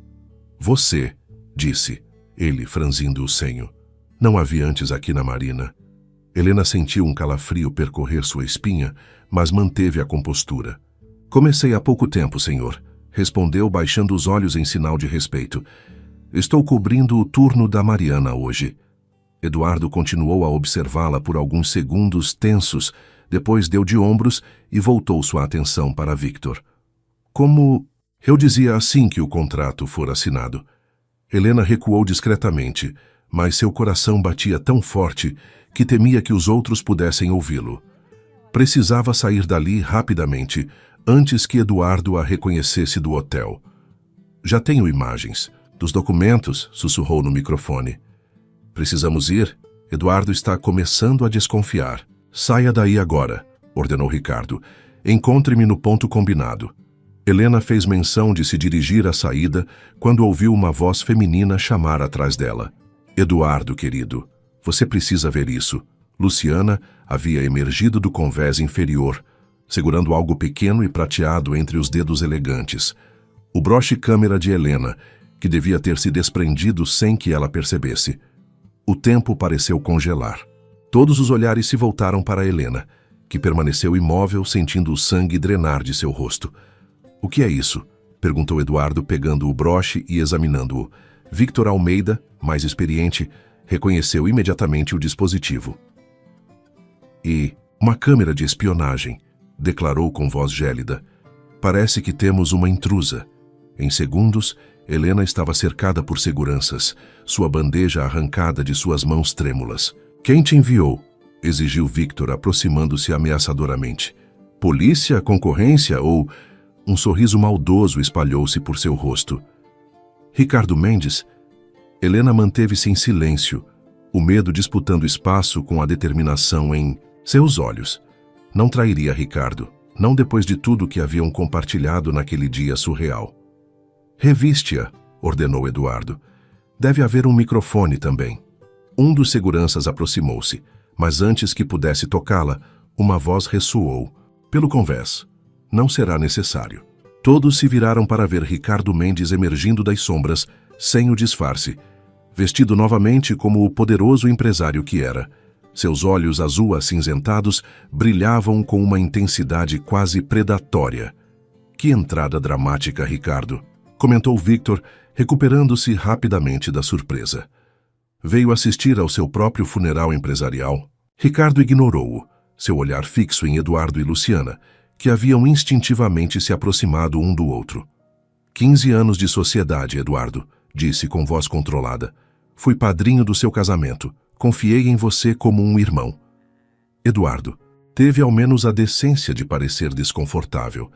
Você, disse, ele franzindo o senho. Não havia antes aqui na Marina. Helena sentiu um calafrio percorrer sua espinha, mas manteve a compostura. Comecei há pouco tempo, senhor, respondeu baixando os olhos em sinal de respeito. Estou cobrindo o turno da Mariana hoje. Eduardo continuou a observá-la por alguns segundos tensos, depois deu de ombros e voltou sua atenção para Victor. Como eu dizia assim que o contrato for assinado. Helena recuou discretamente, mas seu coração batia tão forte que temia que os outros pudessem ouvi-lo. Precisava sair dali rapidamente, antes que Eduardo a reconhecesse do hotel. Já tenho imagens. Dos documentos, sussurrou no microfone. Precisamos ir? Eduardo está começando a desconfiar. Saia daí agora, ordenou Ricardo. Encontre-me no ponto combinado. Helena fez menção de se dirigir à saída quando ouviu uma voz feminina chamar atrás dela. Eduardo, querido, você precisa ver isso. Luciana havia emergido do convés inferior, segurando algo pequeno e prateado entre os dedos elegantes. O broche-câmera de Helena, que devia ter se desprendido sem que ela percebesse. O tempo pareceu congelar. Todos os olhares se voltaram para Helena, que permaneceu imóvel, sentindo o sangue drenar de seu rosto. O que é isso? Perguntou Eduardo, pegando o broche e examinando-o. Victor Almeida, mais experiente, reconheceu imediatamente o dispositivo. Uma câmera de espionagem, declarou com voz gélida. Parece que temos uma intrusa. Em segundos, Helena estava cercada por seguranças, sua bandeja arrancada de suas mãos trêmulas. Quem te enviou? Exigiu Victor, aproximando-se ameaçadoramente. Polícia, concorrência ou... Um sorriso maldoso espalhou-se por seu rosto. Ricardo Mendes? Helena manteve-se em silêncio, o medo disputando espaço com a determinação em seus olhos. Não trairia Ricardo, não depois de tudo que haviam compartilhado naquele dia surreal. Reviste-a, ordenou Eduardo. Deve haver um microfone também. Um dos seguranças aproximou-se, mas antes que pudesse tocá-la, uma voz ressoou. Pelo convés. Não será necessário. Todos se viraram para ver Ricardo Mendes emergindo das sombras, sem o disfarce, vestido novamente como o poderoso empresário que era. Seus olhos azul-acinzentados brilhavam com uma intensidade quase predatória. Que entrada dramática, Ricardo, comentou Victor, recuperando-se rapidamente da surpresa. Veio assistir ao seu próprio funeral empresarial? Ricardo ignorou-o, seu olhar fixo em Eduardo e Luciana, que haviam instintivamente se aproximado um do outro. 15 anos de sociedade, Eduardo, disse com voz controlada. Fui padrinho do seu casamento. Confiei em você como um irmão. Eduardo teve ao menos a decência de parecer desconfortável,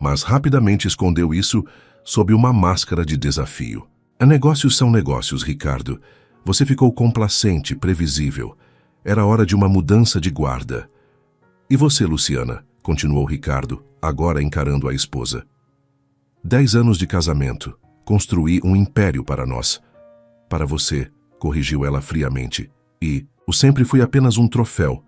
mas rapidamente escondeu isso sob uma máscara de desafio. Negócios são negócios, Ricardo. Você ficou complacente, previsível. Era hora de uma mudança de guarda. E você, Luciana? Continuou Ricardo, agora encarando a esposa. 10 anos de casamento. Construí um império para nós. Para você, corrigiu ela friamente. E o sempre foi apenas um troféu,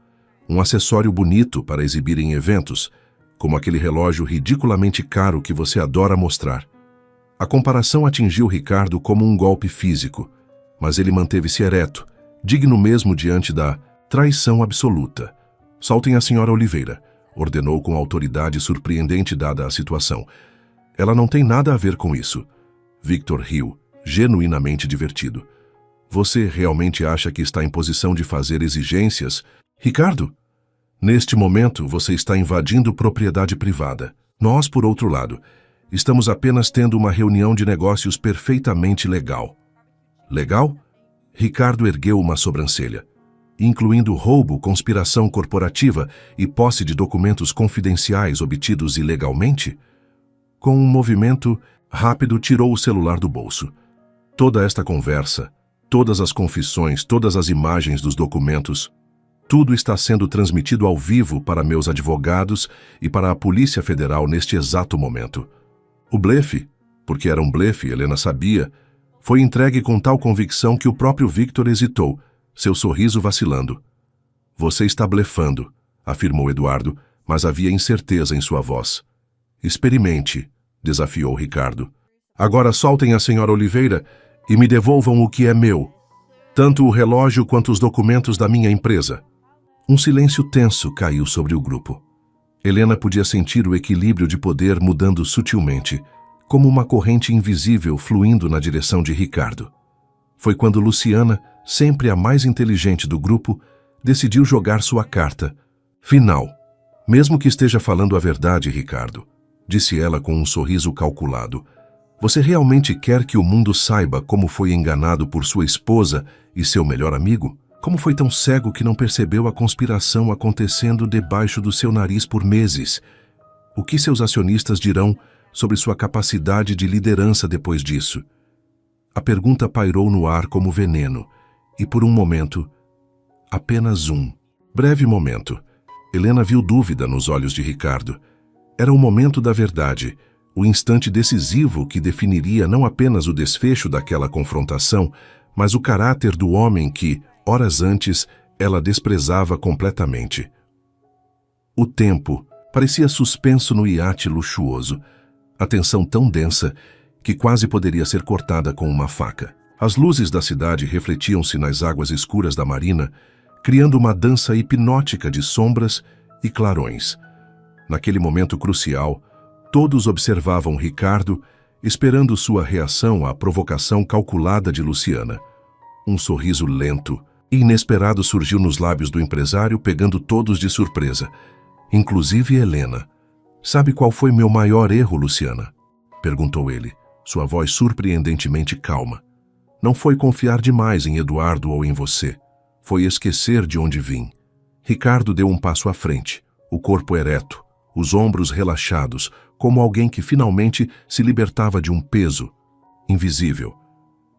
um acessório bonito para exibir em eventos, como aquele relógio ridiculamente caro que você adora mostrar. A comparação atingiu Ricardo como um golpe físico, mas ele manteve-se ereto, digno mesmo diante da traição absoluta. Soltem a senhora Oliveira, ordenou com autoridade surpreendente dada a situação. Ela não tem nada a ver com isso. Victor riu, genuinamente divertido. Você realmente acha que está em posição de fazer exigências? Ricardo? Neste momento, você está invadindo propriedade privada. Nós, por outro lado, estamos apenas tendo uma reunião de negócios perfeitamente legal. Legal? Ricardo ergueu uma sobrancelha. Incluindo roubo, conspiração corporativa e posse de documentos confidenciais obtidos ilegalmente? Com um movimento rápido, tirou o celular do bolso. Toda esta conversa, todas as confissões, todas as imagens dos documentos, tudo está sendo transmitido ao vivo para meus advogados e para a Polícia Federal neste exato momento. O blefe, porque era um blefe, Helena sabia, foi entregue com tal convicção que o próprio Victor hesitou, seu sorriso vacilando. Você está blefando, afirmou Eduardo, mas havia incerteza em sua voz. Experimente, desafiou Ricardo. Agora soltem a senhora Oliveira e me devolvam o que é meu, tanto o relógio quanto os documentos da minha empresa. Um silêncio tenso caiu sobre o grupo. Helena podia sentir o equilíbrio de poder mudando sutilmente, como uma corrente invisível fluindo na direção de Ricardo. Foi quando Luciana, sempre a mais inteligente do grupo, decidiu jogar sua carta. Final. Mesmo que esteja falando a verdade, Ricardo, disse ela com um sorriso calculado. Você realmente quer que o mundo saiba como foi enganado por sua esposa e seu melhor amigo? Como foi tão cego que não percebeu a conspiração acontecendo debaixo do seu nariz por meses? O que seus acionistas dirão sobre sua capacidade de liderança depois disso? A pergunta pairou no ar como veneno, e por um momento, apenas um, breve momento, Helena viu dúvida nos olhos de Ricardo. Era o momento da verdade, o instante decisivo que definiria não apenas o desfecho daquela confrontação, mas o caráter do homem que, horas antes, ela desprezava completamente. O tempo parecia suspenso no iate luxuoso, a tensão tão densa que quase poderia ser cortada com uma faca. As luzes da cidade refletiam-se nas águas escuras da marina, criando uma dança hipnótica de sombras e clarões. Naquele momento crucial, todos observavam Ricardo, esperando sua reação à provocação calculada de Luciana. Um sorriso lento e inesperado surgiu nos lábios do empresário, pegando todos de surpresa, inclusive Helena. Sabe qual foi meu maior erro, Luciana? Perguntou ele, sua voz surpreendentemente calma. Não foi confiar demais em Eduardo ou em você. Foi esquecer de onde vim. Ricardo deu um passo à frente, o corpo ereto, os ombros relaxados, como alguém que finalmente se libertava de um peso invisível.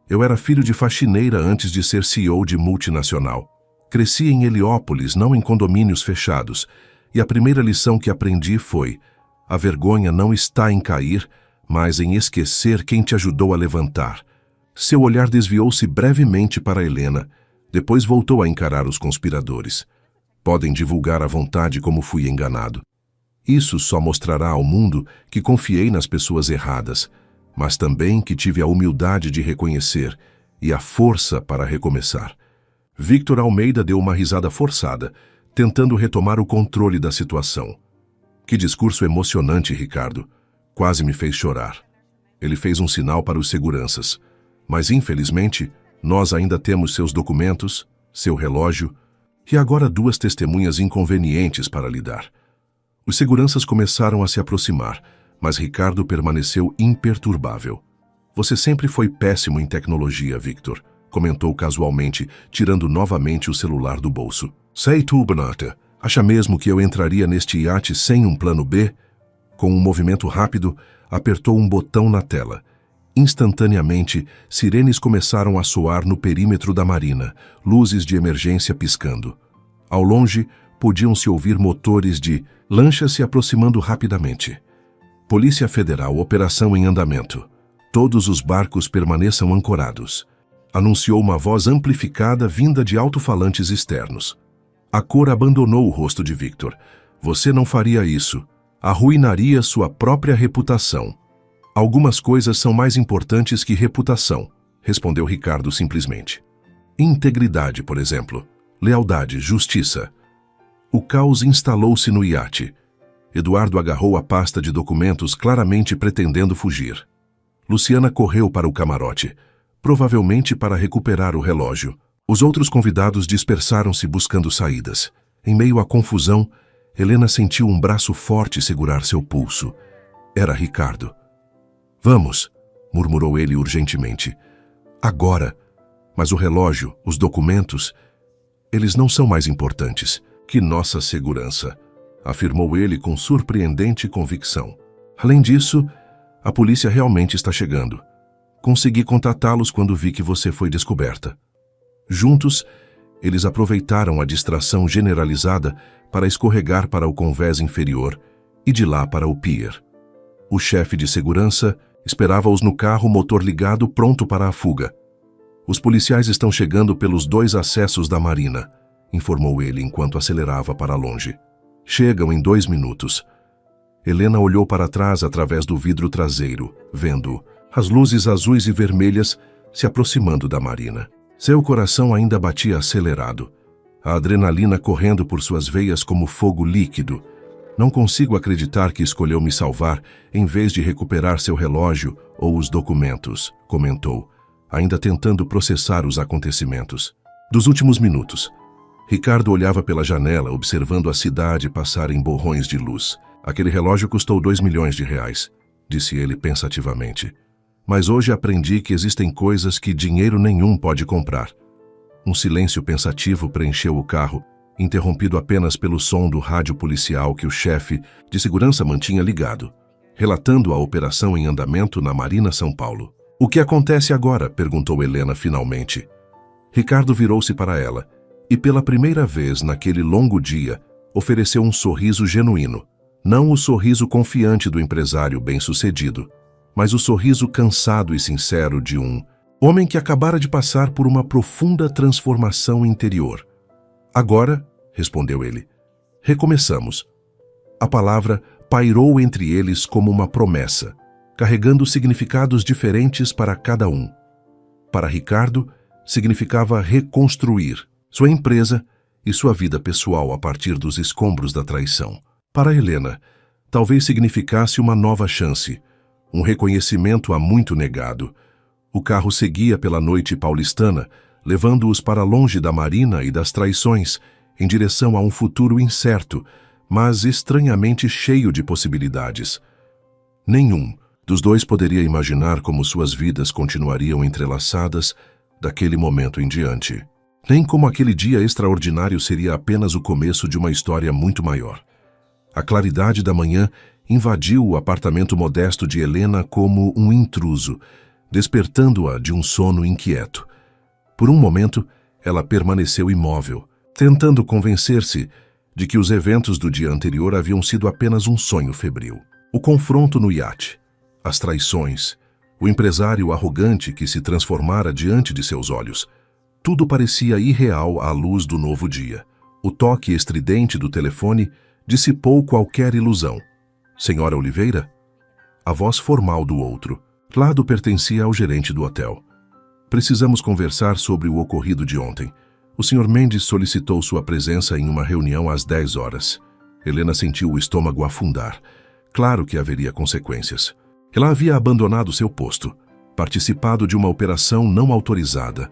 Eu era filho de faxineira antes de ser CEO de multinacional. Cresci em Heliópolis, não em condomínios fechados, e a primeira lição que aprendi foi: a vergonha não está em cair, mas em esquecer quem te ajudou a levantar. Seu olhar desviou-se brevemente para Helena, depois voltou a encarar os conspiradores. Podem divulgar à vontade como fui enganado. Isso só mostrará ao mundo que confiei nas pessoas erradas, mas também que tive a humildade de reconhecer e a força para recomeçar. Victor Almeida deu uma risada forçada, tentando retomar o controle da situação. Que discurso emocionante, Ricardo. Quase me fez chorar. Ele fez um sinal para os seguranças. Mas, infelizmente, nós ainda temos seus documentos, seu relógio e agora 2 testemunhas inconvenientes para lidar. Os seguranças começaram a se aproximar, mas Ricardo permaneceu imperturbável. Você sempre foi péssimo em tecnologia, Victor, comentou casualmente, tirando novamente o celular do bolso. Sei tu, Bernarda. Acha mesmo que eu entraria neste iate sem um plano B? Com um movimento rápido, apertou um botão na tela. Instantaneamente, sirenes começaram a soar no perímetro da marina, luzes de emergência piscando. Ao longe, podiam-se ouvir motores de lanchas se aproximando rapidamente. Polícia Federal, operação em andamento. Todos os barcos permaneçam ancorados. Anunciou uma voz amplificada vinda de alto-falantes externos. A cor abandonou o rosto de Victor. Você não faria isso. Arruinaria sua própria reputação. Algumas coisas são mais importantes que reputação, respondeu Ricardo simplesmente. Integridade, por exemplo. Lealdade, justiça. O caos instalou-se no iate. Eduardo agarrou a pasta de documentos, claramente pretendendo fugir. Luciana correu para o camarote, provavelmente para recuperar o relógio. Os outros convidados dispersaram-se buscando saídas. Em meio à confusão, Helena sentiu um braço forte segurar seu pulso. Era Ricardo. Vamos, murmurou ele urgentemente. Agora. Mas o relógio, os documentos, eles não são mais importantes que nossa segurança, afirmou ele com surpreendente convicção. Além disso, a polícia realmente está chegando. Consegui contatá-los quando vi que você foi descoberta. Juntos, eles aproveitaram a distração generalizada para escorregar para o convés inferior e de lá para o pier. O chefe de segurança esperava-os no carro, motor ligado, pronto para a fuga. Os policiais estão chegando pelos 2 acessos da marina, informou ele enquanto acelerava para longe. Chegam em 2 minutos. Helena olhou para trás através do vidro traseiro, vendo as luzes azuis e vermelhas se aproximando da marina. Seu coração ainda batia acelerado, a adrenalina correndo por suas veias como fogo líquido. Não consigo acreditar que escolheu me salvar em vez de recuperar seu relógio ou os documentos, comentou, ainda tentando processar os acontecimentos. Dos últimos minutos, Ricardo olhava pela janela, observando a cidade passar em borrões de luz. Aquele relógio custou 2 milhões de reais, disse ele pensativamente. Mas hoje aprendi que existem coisas que dinheiro nenhum pode comprar. Um silêncio pensativo preencheu o carro, interrompido apenas pelo som do rádio policial que o chefe de segurança mantinha ligado, relatando a operação em andamento na Marina São Paulo. O que acontece agora? Perguntou Helena finalmente. Ricardo virou-se para ela e, pela primeira vez naquele longo dia, ofereceu um sorriso genuíno. Não o sorriso confiante do empresário bem-sucedido, mas o sorriso cansado e sincero de um homem que acabara de passar por uma profunda transformação interior. Agora, respondeu ele, recomeçamos. A palavra pairou entre eles como uma promessa, carregando significados diferentes para cada um. Para Ricardo, significava reconstruir sua empresa e sua vida pessoal a partir dos escombros da traição. Para Helena, talvez significasse uma nova chance, um reconhecimento há muito negado. O carro seguia pela noite paulistana, levando-os para longe da marina e das traições, em direção a um futuro incerto, mas estranhamente cheio de possibilidades. Nenhum dos dois poderia imaginar como suas vidas continuariam entrelaçadas daquele momento em diante. Nem como aquele dia extraordinário seria apenas o começo de uma história muito maior. A claridade da manhã invadiu o apartamento modesto de Helena como um intruso, despertando-a de um sono inquieto. Por um momento, ela permaneceu imóvel, tentando convencer-se de que os eventos do dia anterior haviam sido apenas um sonho febril. O confronto no iate, as traições, o empresário arrogante que se transformara diante de seus olhos. Tudo parecia irreal à luz do novo dia. O toque estridente do telefone dissipou qualquer ilusão. Senhora Oliveira? A voz formal do outro. Lado pertencia ao gerente do hotel. Precisamos conversar sobre o ocorrido de ontem. O Sr. Mendes solicitou sua presença em uma reunião às 10 horas. Helena sentiu o estômago afundar. Claro que haveria consequências. Ela havia abandonado seu posto, participado de uma operação não autorizada,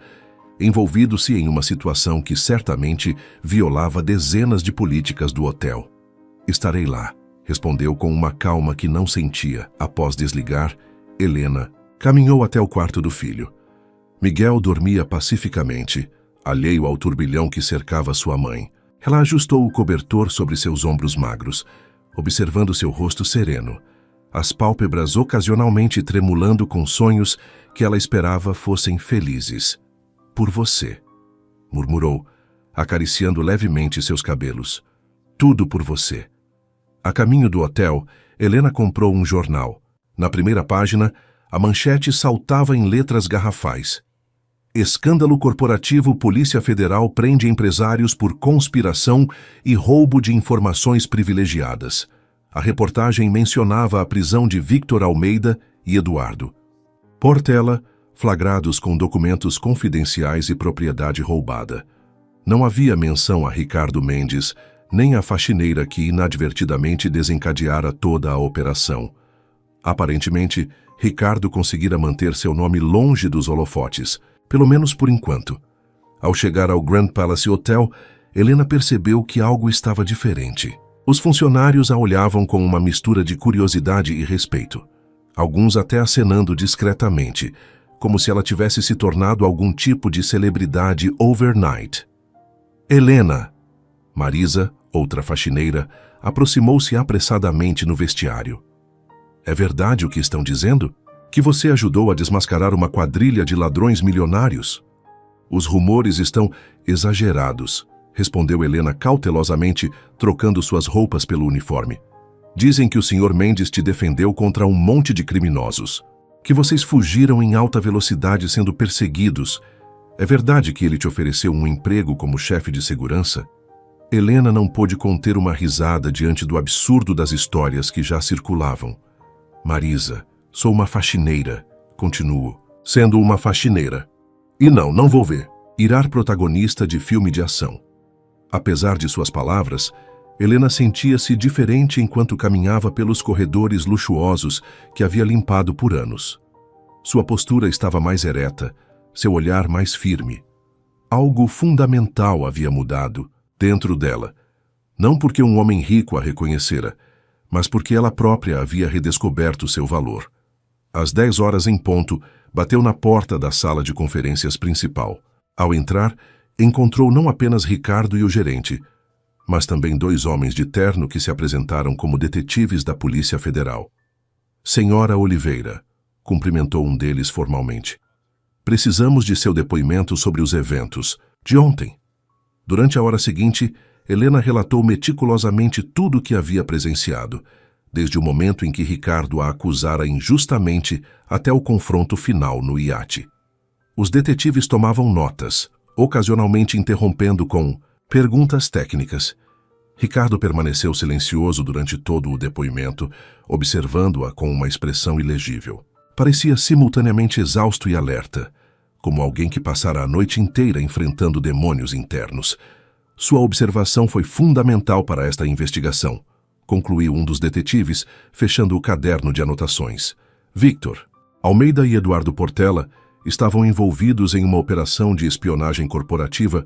envolvido-se em uma situação que certamente violava dezenas de políticas do hotel. Estarei lá, respondeu com uma calma que não sentia. Após desligar, Helena caminhou até o quarto do filho. Miguel dormia pacificamente, alheio ao turbilhão que cercava sua mãe. Ela ajustou o cobertor sobre seus ombros magros, observando seu rosto sereno, as pálpebras ocasionalmente tremulando com sonhos que ela esperava fossem felizes. Por você, murmurou, acariciando levemente seus cabelos. Tudo por você. A caminho do hotel, Helena comprou um jornal. Na primeira página, a manchete saltava em letras garrafais. Escândalo corporativo: Polícia Federal prende empresários por conspiração e roubo de informações privilegiadas. A reportagem mencionava a prisão de Victor Almeida e Eduardo Portela, flagrados com documentos confidenciais e propriedade roubada. Não havia menção a Ricardo Mendes, nem a faxineira que inadvertidamente desencadeara toda a operação. Aparentemente, Ricardo conseguira manter seu nome longe dos holofotes, pelo menos por enquanto. Ao chegar ao Grand Palace Hotel, Helena percebeu que algo estava diferente. Os funcionários a olhavam com uma mistura de curiosidade e respeito, alguns até acenando discretamente, como se ela tivesse se tornado algum tipo de celebridade overnight. Helena! Marisa, outra faxineira, aproximou-se apressadamente no vestiário. É verdade o que estão dizendo? Que você ajudou a desmascarar uma quadrilha de ladrões milionários? Os rumores estão exagerados, respondeu Helena cautelosamente, trocando suas roupas pelo uniforme. Dizem que o Sr. Mendes te defendeu contra um monte de criminosos, que vocês fugiram em alta velocidade sendo perseguidos. É verdade que ele te ofereceu um emprego como chefe de segurança? Helena não pôde conter uma risada diante do absurdo das histórias que já circulavam. Marisa, sou uma faxineira, continuo, sendo uma faxineira. E não vou ver. Irar protagonista de filme de ação. Apesar de suas palavras, Helena sentia-se diferente enquanto caminhava pelos corredores luxuosos que havia limpado por anos. Sua postura estava mais ereta, seu olhar mais firme. Algo fundamental havia mudado dentro dela, não porque um homem rico a reconhecera, mas porque ela própria havia redescoberto seu valor. Às 10 horas em ponto, bateu na porta da sala de conferências principal. Ao entrar, encontrou não apenas Ricardo e o gerente, mas também 2 homens de terno que se apresentaram como detetives da Polícia Federal. Senhora Oliveira, cumprimentou um deles formalmente. Precisamos de seu depoimento sobre os eventos de ontem. Durante a hora seguinte, Helena relatou meticulosamente tudo o que havia presenciado, desde o momento em que Ricardo a acusara injustamente até o confronto final no iate. Os detetives tomavam notas, ocasionalmente interrompendo com perguntas técnicas. Ricardo permaneceu silencioso durante todo o depoimento, observando-a com uma expressão ilegível. Parecia simultaneamente exausto e alerta, como alguém que passara a noite inteira enfrentando demônios internos. Sua observação foi fundamental para esta investigação, concluiu um dos detetives, fechando o caderno de anotações. Victor, Almeida e Eduardo Portela estavam envolvidos em uma operação de espionagem corporativa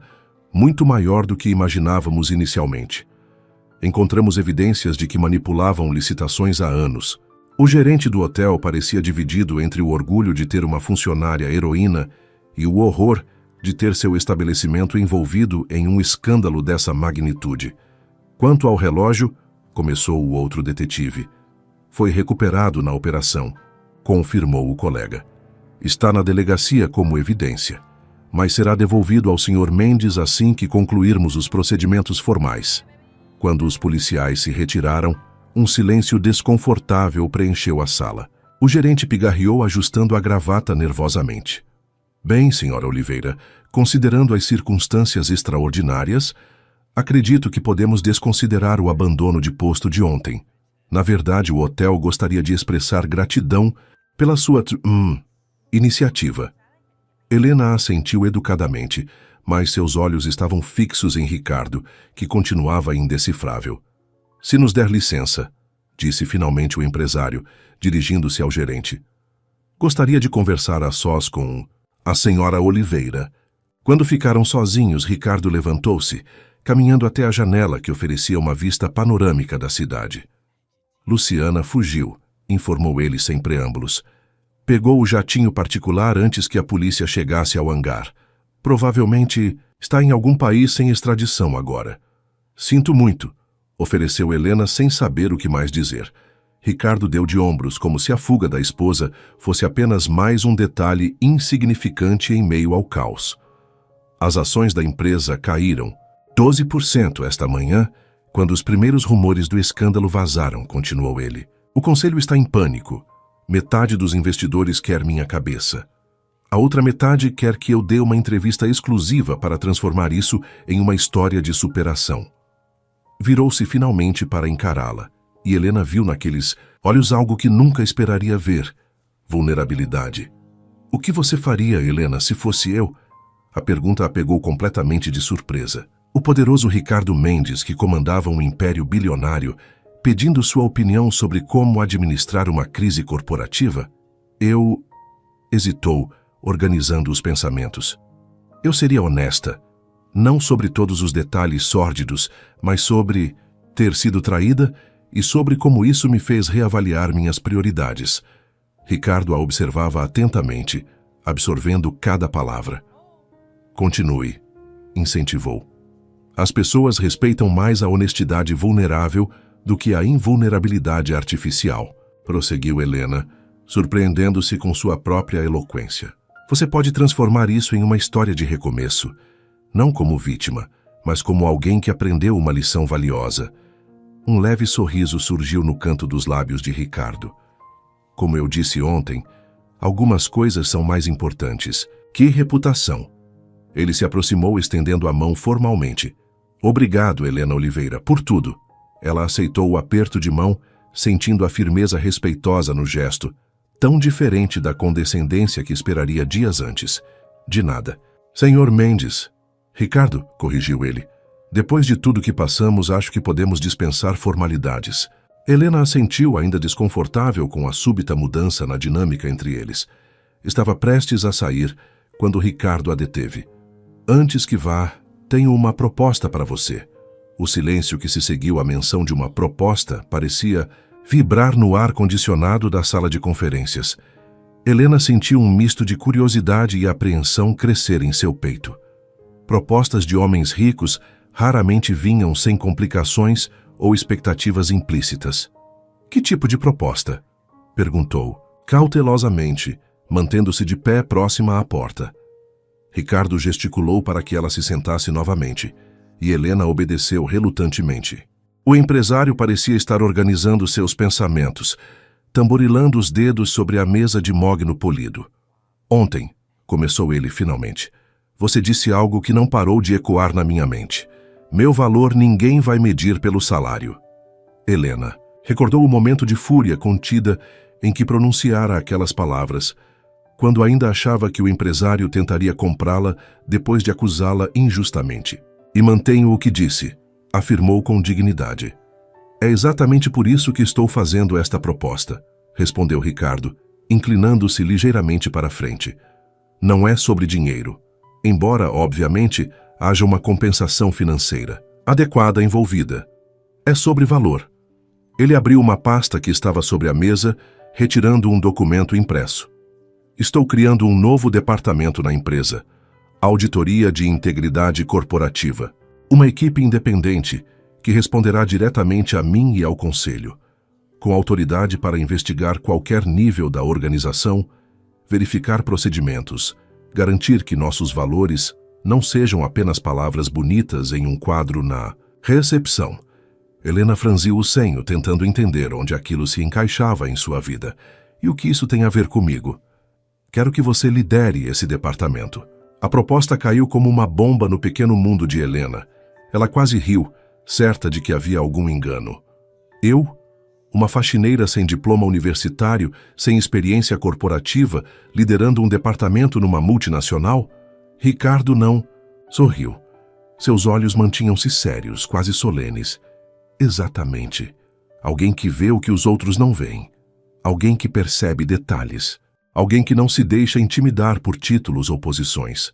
muito maior do que imaginávamos inicialmente. Encontramos evidências de que manipulavam licitações há anos. O gerente do hotel parecia dividido entre o orgulho de ter uma funcionária heroína e o horror de ter seu estabelecimento envolvido em um escândalo dessa magnitude. Quanto ao relógio, começou o outro detetive, foi recuperado na operação, confirmou o colega. Está na delegacia como evidência, mas será devolvido ao Sr. Mendes assim que concluirmos os procedimentos formais. Quando os policiais se retiraram, um silêncio desconfortável preencheu a sala. O gerente pigarreou ajustando a gravata nervosamente. Bem, Sra. Oliveira, considerando as circunstâncias extraordinárias, acredito que podemos desconsiderar o abandono de posto de ontem. Na verdade, o hotel gostaria de expressar gratidão pela sua iniciativa. Helena assentiu educadamente, mas seus olhos estavam fixos em Ricardo, que continuava indecifrável. "Se nos der licença", disse finalmente o empresário, dirigindo-se ao gerente. "Gostaria de conversar a sós com a senhora Oliveira." Quando ficaram sozinhos, Ricardo levantou-se, caminhando até a janela que oferecia uma vista panorâmica da cidade. "Luciana fugiu", informou ele sem preâmbulos. "Pegou o jatinho particular antes que a polícia chegasse ao hangar. Provavelmente está em algum país sem extradição agora." "Sinto muito", ofereceu Helena sem saber o que mais dizer. Ricardo deu de ombros, como se a fuga da esposa fosse apenas mais um detalhe insignificante em meio ao caos. As ações da empresa caíram 12% esta manhã, quando os primeiros rumores do escândalo vazaram, continuou ele. "O conselho está em pânico. Metade dos investidores quer minha cabeça. A outra metade quer que eu dê uma entrevista exclusiva para transformar isso em uma história de superação." Virou-se finalmente para encará-la, e Helena viu naqueles olhos algo que nunca esperaria ver: vulnerabilidade. "O que você faria, Helena, se fosse eu?" A pergunta a pegou completamente de surpresa. O poderoso Ricardo Mendes, que comandava um império bilionário, pedindo sua opinião sobre como administrar uma crise corporativa? "Eu..." hesitou, organizando os pensamentos. "Eu seria honesta, não sobre todos os detalhes sórdidos, mas sobre ter sido traída e sobre como isso me fez reavaliar minhas prioridades." Ricardo a observava atentamente, absorvendo cada palavra. "Continue", incentivou. "As pessoas respeitam mais a honestidade vulnerável do que a invulnerabilidade artificial", prosseguiu Helena, surpreendendo-se com sua própria eloquência. "Você pode transformar isso em uma história de recomeço, não como vítima, mas como alguém que aprendeu uma lição valiosa." Um leve sorriso surgiu no canto dos lábios de Ricardo. "Como eu disse ontem, algumas coisas são mais importantes que reputação." Ele se aproximou, estendendo a mão formalmente. "Obrigado, Helena Oliveira, por tudo." Ela aceitou o aperto de mão, sentindo a firmeza respeitosa no gesto, tão diferente da condescendência que esperaria dias antes. "De nada." "Senhor Mendes." "Ricardo", corrigiu ele. "Depois de tudo que passamos, acho que podemos dispensar formalidades." Helena assentiu, ainda desconfortável com a súbita mudança na dinâmica entre eles. Estava prestes a sair, quando Ricardo a deteve. "Antes que vá, tenho uma proposta para você." O silêncio que se seguiu à menção de uma proposta parecia vibrar no ar-condicionado da sala de conferências. Helena sentiu um misto de curiosidade e apreensão crescer em seu peito. Propostas de homens ricos raramente vinham sem complicações ou expectativas implícitas. "Que tipo de proposta?" perguntou, cautelosamente, mantendo-se de pé próxima à porta. Ricardo gesticulou para que ela se sentasse novamente, e Helena obedeceu relutantemente. O empresário parecia estar organizando seus pensamentos, tamborilando os dedos sobre a mesa de mogno polido. "Ontem", começou ele finalmente, "você disse algo que não parou de ecoar na minha mente. Meu valor ninguém vai medir pelo salário." Helena recordou o momento de fúria contida em que pronunciara aquelas palavras, quando ainda achava que o empresário tentaria comprá-la depois de acusá-la injustamente. "E mantenho o que disse", afirmou com dignidade. "É exatamente por isso que estou fazendo esta proposta", respondeu Ricardo, inclinando-se ligeiramente para a frente. "Não é sobre dinheiro, embora, obviamente, haja uma compensação financeira adequada envolvida. É sobre valor." Ele abriu uma pasta que estava sobre a mesa, retirando um documento impresso. "Estou criando um novo departamento na empresa, Auditoria de Integridade Corporativa. Uma equipe independente que responderá diretamente a mim e ao Conselho, com autoridade para investigar qualquer nível da organização, verificar procedimentos, garantir que nossos valores não sejam apenas palavras bonitas em um quadro na recepção." Helena franziu o senho, tentando entender onde aquilo se encaixava em sua vida. "E o que isso tem a ver comigo?" "Quero que você lidere esse departamento." A proposta caiu como uma bomba no pequeno mundo de Helena. Ela quase riu, certa de que havia algum engano. "Eu? Uma faxineira sem diploma universitário, sem experiência corporativa, liderando um departamento numa multinacional?" "Ricardo, não. Sorriu. Seus olhos mantinham-se sérios, quase solenes. Exatamente. Alguém que vê o que os outros não veem. Alguém que percebe detalhes. Alguém que não se deixa intimidar por títulos ou posições.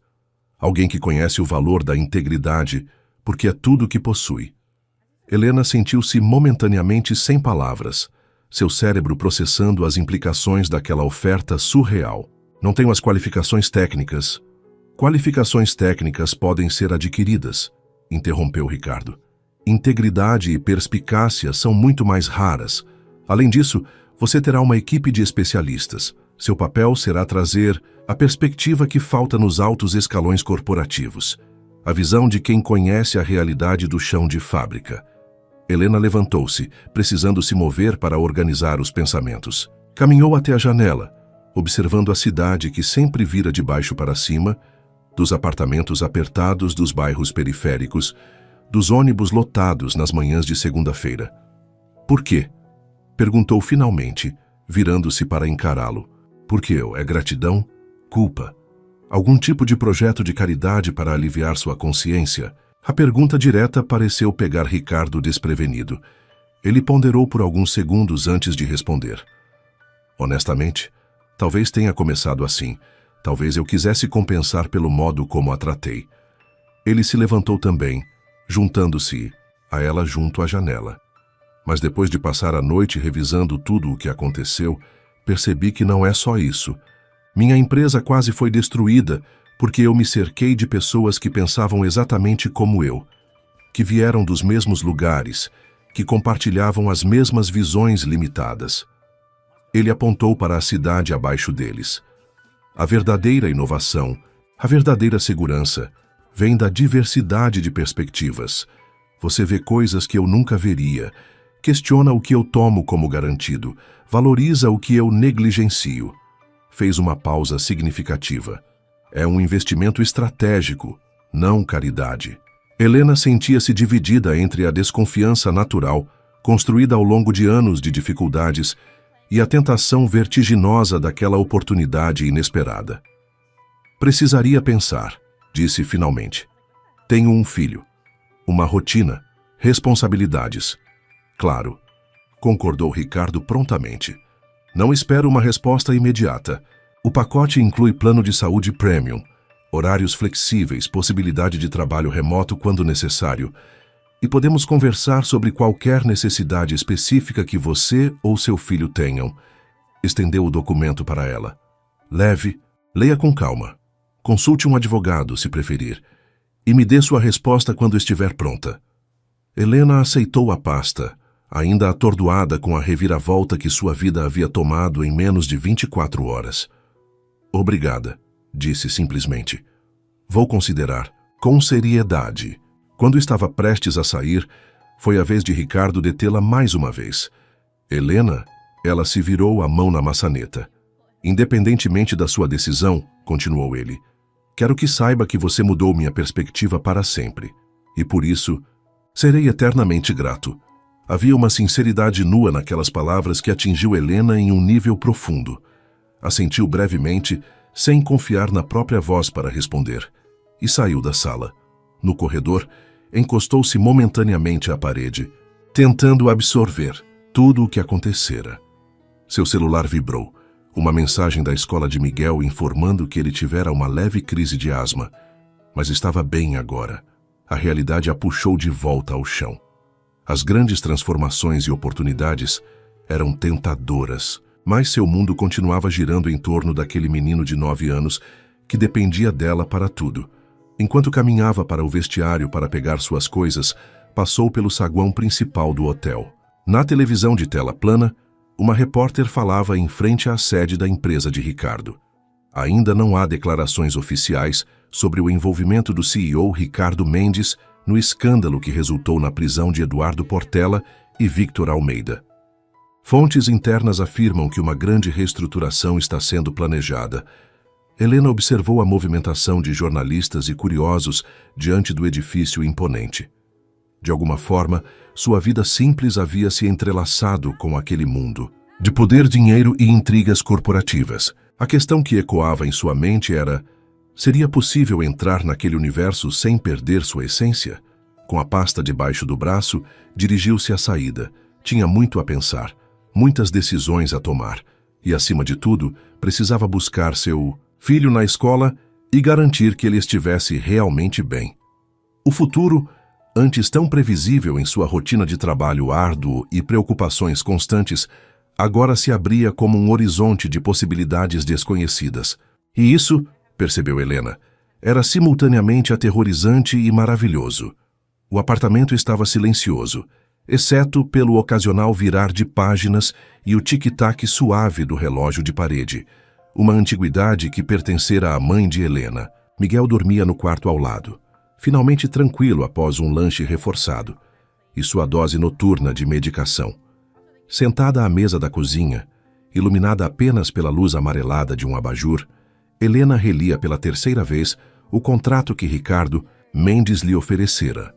Alguém que conhece o valor da integridade, porque é tudo o que possui. Helena sentiu-se momentaneamente sem palavras, seu cérebro processando as implicações daquela oferta surreal. Não tenho as qualificações técnicas. Qualificações técnicas podem ser adquiridas, interrompeu Ricardo. Integridade e perspicácia são muito mais raras. Além disso, você terá uma equipe de especialistas. Seu papel será trazer a perspectiva que falta nos altos escalões corporativos, a visão de quem conhece a realidade do chão de fábrica. Helena levantou-se, precisando se mover para organizar os pensamentos. Caminhou até a janela, observando a cidade que sempre vira de baixo para cima, dos apartamentos apertados dos bairros periféricos, dos ônibus lotados nas manhãs de segunda-feira. Por quê? Perguntou finalmente, virando-se para encará-lo. Por que é gratidão? Culpa? Algum tipo de projeto de caridade para aliviar sua consciência? A pergunta direta pareceu pegar Ricardo desprevenido. Ele ponderou por alguns segundos antes de responder. Honestamente, talvez tenha começado assim. Talvez eu quisesse compensar pelo modo como a tratei. Ele se levantou também, juntando-se a ela junto à janela. Mas depois de passar a noite revisando tudo o que aconteceu, percebi que não é só isso. Minha empresa quase foi destruída porque eu me cerquei de pessoas que pensavam exatamente como eu, que vieram dos mesmos lugares, que compartilhavam as mesmas visões limitadas. Ele apontou para a cidade abaixo deles. A verdadeira inovação, a verdadeira segurança, vem da diversidade de perspectivas. Você vê coisas que eu nunca veria, questiona o que eu tomo como garantido, valoriza o que eu negligencio. Fez uma pausa significativa. É um investimento estratégico, não caridade. Helena sentia-se dividida entre a desconfiança natural, construída ao longo de anos de dificuldades, e a tentação vertiginosa daquela oportunidade inesperada. Precisaria pensar, disse finalmente. Tenho um filho, uma rotina, responsabilidades. Claro, concordou Ricardo prontamente. Não espero uma resposta imediata. O pacote inclui plano de saúde premium, horários flexíveis, possibilidade de trabalho remoto quando necessário, e podemos conversar sobre qualquer necessidade específica que você ou seu filho tenham. Estendeu o documento para ela. Leve, leia com calma. Consulte um advogado, se preferir, e me dê sua resposta quando estiver pronta. Helena aceitou a pasta, ainda atordoada com a reviravolta que sua vida havia tomado em menos de 24 horas. Obrigada, disse simplesmente. Vou considerar, com seriedade. Quando estava prestes a sair, foi a vez de Ricardo detê-la mais uma vez. Helena, ela se virou a mão na maçaneta. Independentemente da sua decisão, continuou ele, quero que saiba que você mudou minha perspectiva para sempre. E por isso, serei eternamente grato. Havia uma sinceridade nua naquelas palavras que atingiu Helena em um nível profundo. Assentiu brevemente, sem confiar na própria voz para responder, e saiu da sala. No corredor, encostou-se momentaneamente à parede, tentando absorver tudo o que acontecera. Seu celular vibrou, uma mensagem da escola de Miguel informando que ele tivera uma leve crise de asma, mas estava bem agora. A realidade a puxou de volta ao chão. As grandes transformações e oportunidades eram tentadoras, mas seu mundo continuava girando em torno daquele menino de 9 anos que dependia dela para tudo. Enquanto caminhava para o vestiário para pegar suas coisas, passou pelo saguão principal do hotel. Na televisão de tela plana, uma repórter falava em frente à sede da empresa de Ricardo. Ainda não há declarações oficiais sobre o envolvimento do CEO Ricardo Mendes no escândalo que resultou na prisão de Eduardo Portela e Victor Almeida. Fontes internas afirmam que uma grande reestruturação está sendo planejada. Helena observou a movimentação de jornalistas e curiosos diante do edifício imponente. De alguma forma, sua vida simples havia se entrelaçado com aquele mundo de poder, dinheiro e intrigas corporativas. A questão que ecoava em sua mente era: Seria possível entrar naquele universo sem perder sua essência? Com a pasta debaixo do braço, dirigiu-se à saída. Tinha muito a pensar, muitas decisões a tomar. E, acima de tudo, precisava buscar seu filho na escola e garantir que ele estivesse realmente bem. O futuro, antes tão previsível em sua rotina de trabalho árduo e preocupações constantes, agora se abria como um horizonte de possibilidades desconhecidas. E isso, percebeu Helena, era simultaneamente aterrorizante e maravilhoso. O apartamento estava silencioso, exceto pelo ocasional virar de páginas e o tic-tac suave do relógio de parede, uma antiguidade que pertencera à mãe de Helena. Miguel dormia no quarto ao lado, finalmente tranquilo após um lanche reforçado e sua dose noturna de medicação. Sentada à mesa da cozinha, iluminada apenas pela luz amarelada de um abajur, Helena relia pela terceira vez o contrato que Ricardo Mendes lhe oferecera.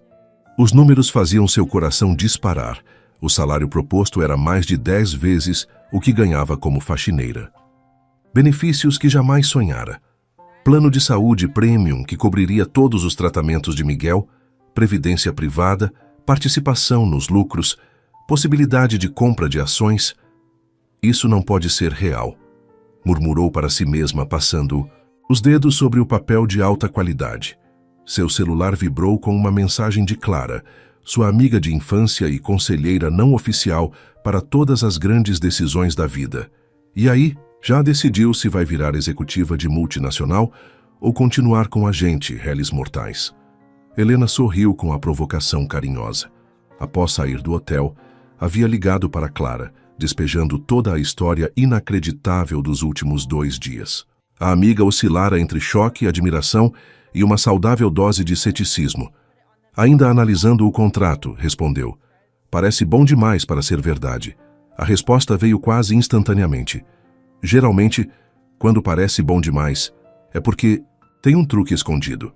Os números faziam seu coração disparar. O salário proposto era mais de 10 vezes o que ganhava como faxineira. Benefícios que jamais sonhara. Plano de saúde premium que cobriria todos os tratamentos de Miguel, previdência privada, participação nos lucros, possibilidade de compra de ações. Isso não pode ser real, murmurou para si mesma, passando os dedos sobre o papel de alta qualidade. Seu celular vibrou com uma mensagem de Clara, sua amiga de infância e conselheira não oficial para todas as grandes decisões da vida. E aí, já decidiu se vai virar executiva de multinacional ou continuar com a gente, réis mortais. Helena sorriu com a provocação carinhosa. Após sair do hotel, havia ligado para Clara, despejando toda a história inacreditável dos últimos 2 dias. A amiga oscilara entre choque, admiração e uma saudável dose de ceticismo. Ainda analisando o contrato, respondeu. Parece bom demais para ser verdade. A resposta veio quase instantaneamente. Geralmente, quando parece bom demais, é porque tem um truque escondido.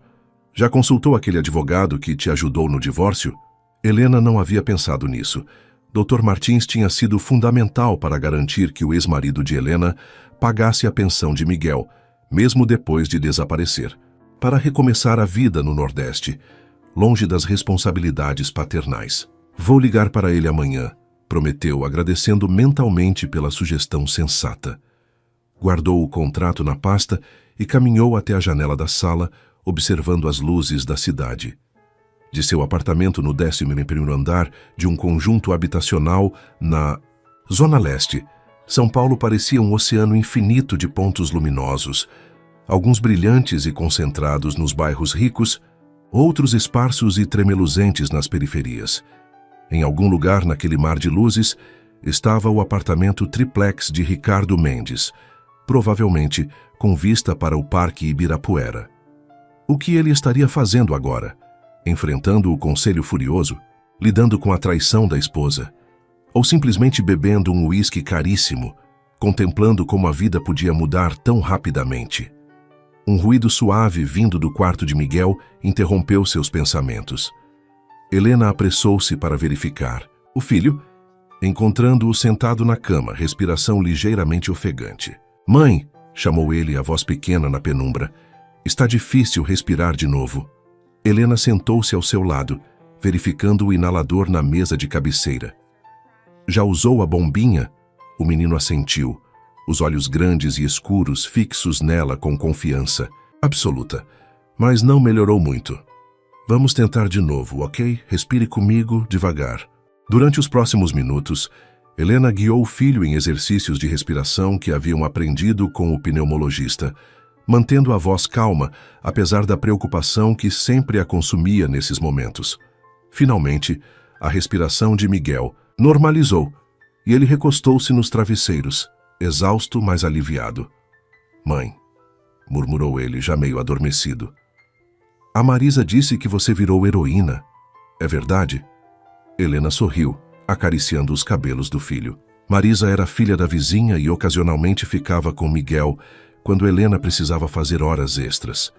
Já consultou aquele advogado que te ajudou no divórcio? Helena não havia pensado nisso. Dr. Martins tinha sido fundamental para garantir que o ex-marido de Helena pagasse a pensão de Miguel, mesmo depois de desaparecer, para recomeçar a vida no Nordeste, longe das responsabilidades paternais. Vou ligar para ele amanhã, prometeu, agradecendo mentalmente pela sugestão sensata. Guardou o contrato na pasta e caminhou até a janela da sala, observando as luzes da cidade. De seu apartamento no 11º andar de um conjunto habitacional na Zona Leste, São Paulo parecia um oceano infinito de pontos luminosos, alguns brilhantes e concentrados nos bairros ricos, outros esparsos e tremeluzentes nas periferias. Em algum lugar naquele mar de luzes estava o apartamento triplex de Ricardo Mendes, provavelmente com vista para o Parque Ibirapuera. O que ele estaria fazendo agora? Enfrentando o conselho furioso? Lidando com a traição da esposa? Ou simplesmente bebendo um uísque caríssimo, contemplando como a vida podia mudar tão rapidamente? Um ruído suave vindo do quarto de Miguel interrompeu seus pensamentos. Helena apressou-se para verificar. O filho, encontrando-o sentado na cama, respiração ligeiramente ofegante. "Mãe!" chamou ele, a voz pequena na penumbra. "Está difícil respirar de novo." Helena sentou-se ao seu lado, verificando o inalador na mesa de cabeceira. "Já usou a bombinha?" O menino assentiu, os olhos grandes e escuros fixos nela com confiança absoluta. "Mas não melhorou muito. Vamos tentar de novo, ok? Respire comigo, devagar." Durante os próximos minutos, Helena guiou o filho em exercícios de respiração que haviam aprendido com o pneumologista, mantendo a voz calma, apesar da preocupação que sempre a consumia nesses momentos. Finalmente, a respiração de Miguel normalizou e ele recostou-se nos travesseiros, exausto, mas aliviado. "Mãe", murmurou ele, já meio adormecido. "A Marisa disse que você virou heroína. É verdade?" Helena sorriu, acariciando os cabelos do filho. Marisa era filha da vizinha e ocasionalmente ficava com Miguel quando Helena precisava fazer horas extras.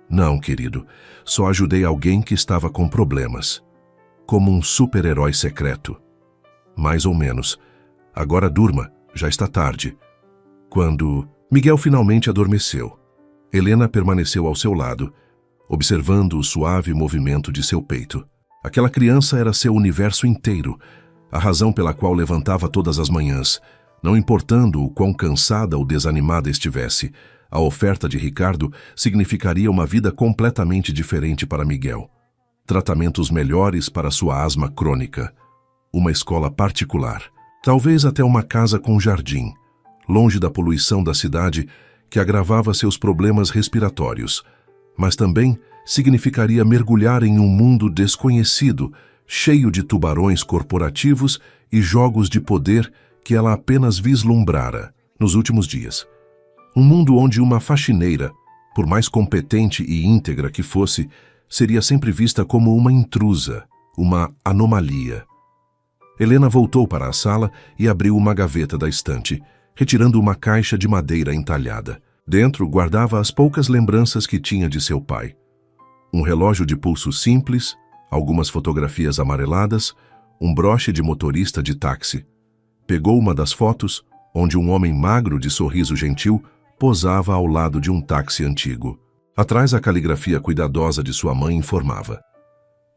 "Não, querido, só ajudei alguém que estava com problemas. Como um super-herói secreto." "Mais ou menos. Agora durma, já está tarde." Quando Miguel finalmente adormeceu, Helena permaneceu ao seu lado, observando o suave movimento de seu peito. Aquela criança era seu universo inteiro, a razão pela qual levantava todas as manhãs. Não importando o quão cansada ou desanimada estivesse, a oferta de Ricardo significaria uma vida completamente diferente para Miguel. Tratamentos melhores para sua asma crônica, uma escola particular, talvez até uma casa com jardim, longe da poluição da cidade que agravava seus problemas respiratórios, mas também significaria mergulhar em um mundo desconhecido, cheio de tubarões corporativos e jogos de poder que ela apenas vislumbrara nos últimos dias. Um mundo onde uma faxineira, por mais competente e íntegra que fosse, seria sempre vista como uma intrusa, uma anomalia. Helena voltou para a sala e abriu uma gaveta da estante, retirando uma caixa de madeira entalhada. Dentro guardava as poucas lembranças que tinha de seu pai. Um relógio de pulso simples, algumas fotografias amareladas, um broche de motorista de táxi. Pegou uma das fotos, onde um homem magro de sorriso gentil posava ao lado de um táxi antigo. Atrás, a caligrafia cuidadosa de sua mãe informava: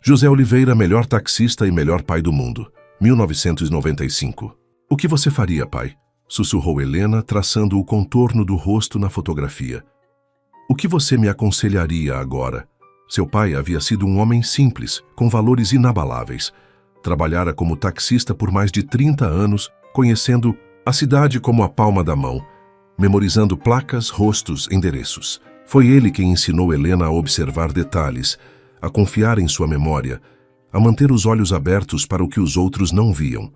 José Oliveira, melhor taxista e melhor pai do mundo, 1995. O que você faria, pai? Sussurrou Helena, traçando o contorno do rosto na fotografia. O que você me aconselharia agora? Seu pai havia sido um homem simples, com valores inabaláveis. Trabalhara como taxista por mais de 30 anos, conhecendo a cidade como a palma da mão, memorizando placas, rostos, endereços. Foi ele quem ensinou Helena a observar detalhes, a confiar em sua memória, a manter os olhos abertos para o que os outros não viam.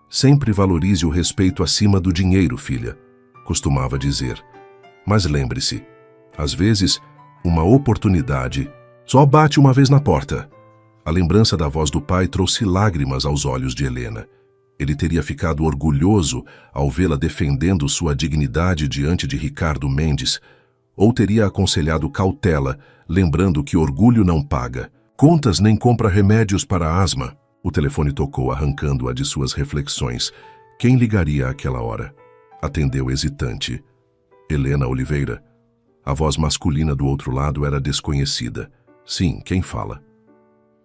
Sempre valorize o respeito acima do dinheiro, filha, costumava dizer. Mas lembre-se, às vezes, uma oportunidade só bate uma vez na porta. A lembrança da voz do pai trouxe lágrimas aos olhos de Helena. Ele teria ficado orgulhoso ao vê-la defendendo sua dignidade diante de Ricardo Mendes, ou teria aconselhado cautela, lembrando que orgulho não paga. Contas nem compra remédios para asma. O telefone tocou, arrancando-a de suas reflexões. Quem ligaria àquela hora? Atendeu hesitante. Helena Oliveira. A voz masculina do outro lado era desconhecida. Sim, quem fala?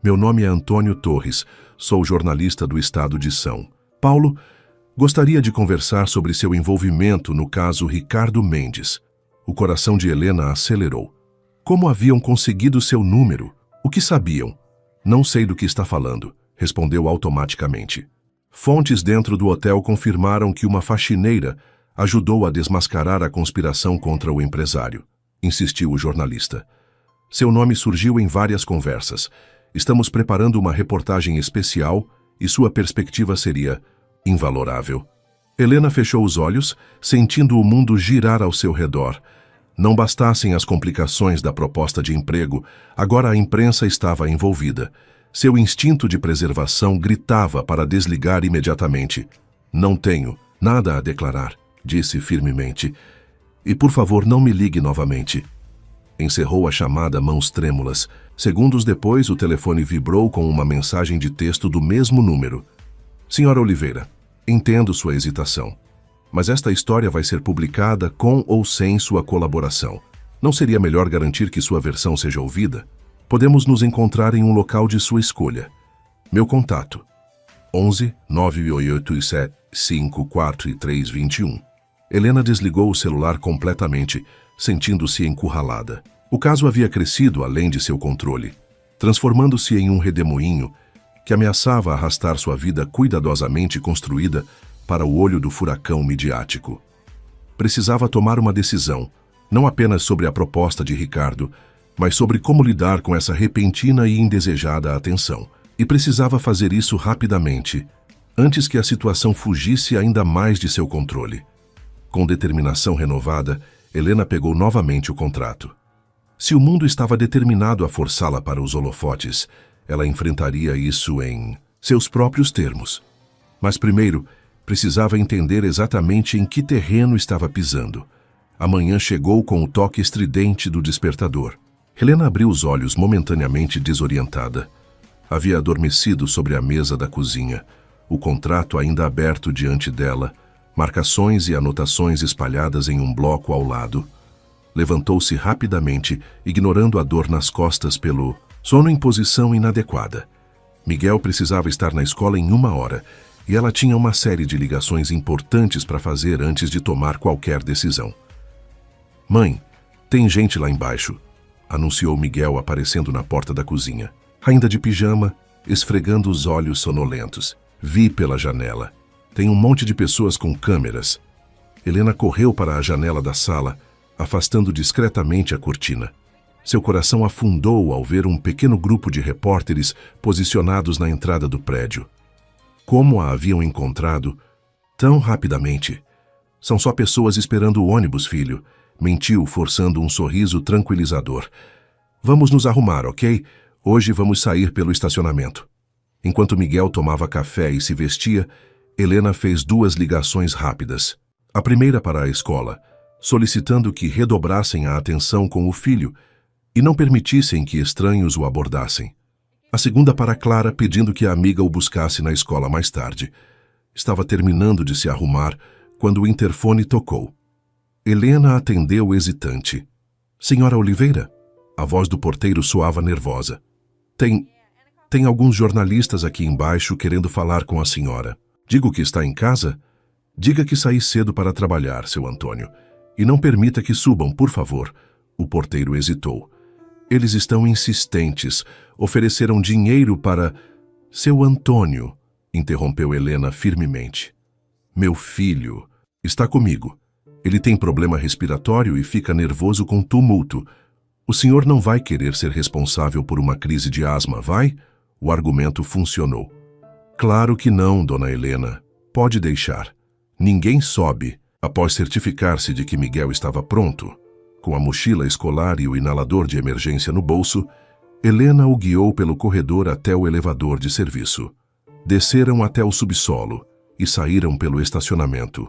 Meu nome é Antônio Torres, sou jornalista do estado de São Paulo. Gostaria de conversar sobre seu envolvimento no caso Ricardo Mendes. O coração de Helena acelerou. Como haviam conseguido seu número? O que sabiam? Não sei do que está falando, respondeu automaticamente. Fontes dentro do hotel confirmaram que uma faxineira ajudou a desmascarar a conspiração contra o empresário, insistiu o jornalista. Seu nome surgiu em várias conversas. Estamos preparando uma reportagem especial e sua perspectiva seria invalorável. Helena fechou os olhos, sentindo o mundo girar ao seu redor. Não bastassem as complicações da proposta de emprego, agora a imprensa estava envolvida. Seu instinto de preservação gritava para desligar imediatamente. Não tenho nada a declarar, disse firmemente. E por favor, não me ligue novamente. Encerrou a chamada mãos trêmulas. Segundos depois, o telefone vibrou com uma mensagem de texto do mesmo número. Senhora Oliveira, entendo sua hesitação, mas esta história vai ser publicada com ou sem sua colaboração. Não seria melhor garantir que sua versão seja ouvida? Podemos nos encontrar em um local de sua escolha. Meu contato: 11 987 54321. Helena desligou o celular completamente, sentindo-se encurralada. O caso havia crescido além de seu controle, transformando-se em um redemoinho que ameaçava arrastar sua vida cuidadosamente construída para o olho do furacão midiático. Precisava tomar uma decisão, não apenas sobre a proposta de Ricardo, mas sobre como lidar com essa repentina e indesejada atenção. E precisava fazer isso rapidamente, antes que a situação fugisse ainda mais de seu controle. Com determinação renovada, Helena pegou novamente o contrato. Se o mundo estava determinado a forçá-la para os holofotes, ela enfrentaria isso em seus próprios termos. Mas primeiro, precisava entender exatamente em que terreno estava pisando. A manhã chegou com o toque estridente do despertador. Helena abriu os olhos momentaneamente desorientada. Havia adormecido sobre a mesa da cozinha, o contrato ainda aberto diante dela, marcações e anotações espalhadas em um bloco ao lado. Levantou-se rapidamente, ignorando a dor nas costas pelo sono em posição inadequada. Miguel precisava estar na escola em 1 hora, e ela tinha uma série de ligações importantes para fazer antes de tomar qualquer decisão. "Mãe, tem gente lá embaixo", anunciou Miguel aparecendo na porta da cozinha. Ainda de pijama, esfregando os olhos sonolentos. Vi pela janela. Tem um monte de pessoas com câmeras. Helena correu para a janela da sala, afastando discretamente a cortina. Seu coração afundou ao ver um pequeno grupo de repórteres posicionados na entrada do prédio. Como a haviam encontrado tão rapidamente? "São só pessoas esperando o ônibus, filho", mentiu, forçando um sorriso tranquilizador. "Vamos nos arrumar, ok? Hoje vamos sair pelo estacionamento." Enquanto Miguel tomava café e se vestia, Helena fez 2 ligações rápidas. A primeira para a escola, solicitando que redobrassem a atenção com o filho e não permitissem que estranhos o abordassem. A segunda para Clara, pedindo que a amiga o buscasse na escola mais tarde. Estava terminando de se arrumar quando o interfone tocou. Helena atendeu hesitante. "Senhora Oliveira?" A voz do porteiro soava nervosa. Tem alguns jornalistas aqui embaixo querendo falar com a senhora. Digo que está em casa? Diga que saí cedo para trabalhar, seu Antônio. E não permita que subam, por favor." O porteiro hesitou. "Eles estão insistentes. Ofereceram dinheiro para..." "Seu Antônio", interrompeu Helena firmemente. "Meu filho está comigo. Ele tem problema respiratório e fica nervoso com tumulto. O senhor não vai querer ser responsável por uma crise de asma, vai?" O argumento funcionou. "Claro que não, dona Helena. Pode deixar. Ninguém sobe." Após certificar-se de que Miguel estava pronto, com a mochila escolar e o inalador de emergência no bolso, Helena o guiou pelo corredor até o elevador de serviço. Desceram até o subsolo e saíram pelo estacionamento,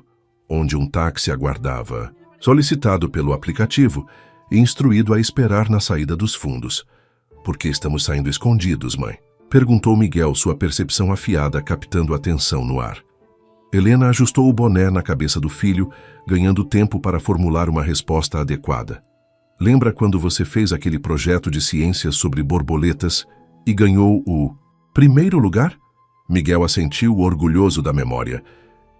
onde um táxi aguardava, solicitado pelo aplicativo e instruído a esperar na saída dos fundos. "Por que estamos saindo escondidos, mãe?" perguntou Miguel, sua percepção afiada captando a tensão no ar. Helena ajustou o boné na cabeça do filho, ganhando tempo para formular uma resposta adequada. "Lembra quando você fez aquele projeto de ciências sobre borboletas e ganhou o primeiro lugar?" Miguel assentiu, orgulhoso da memória.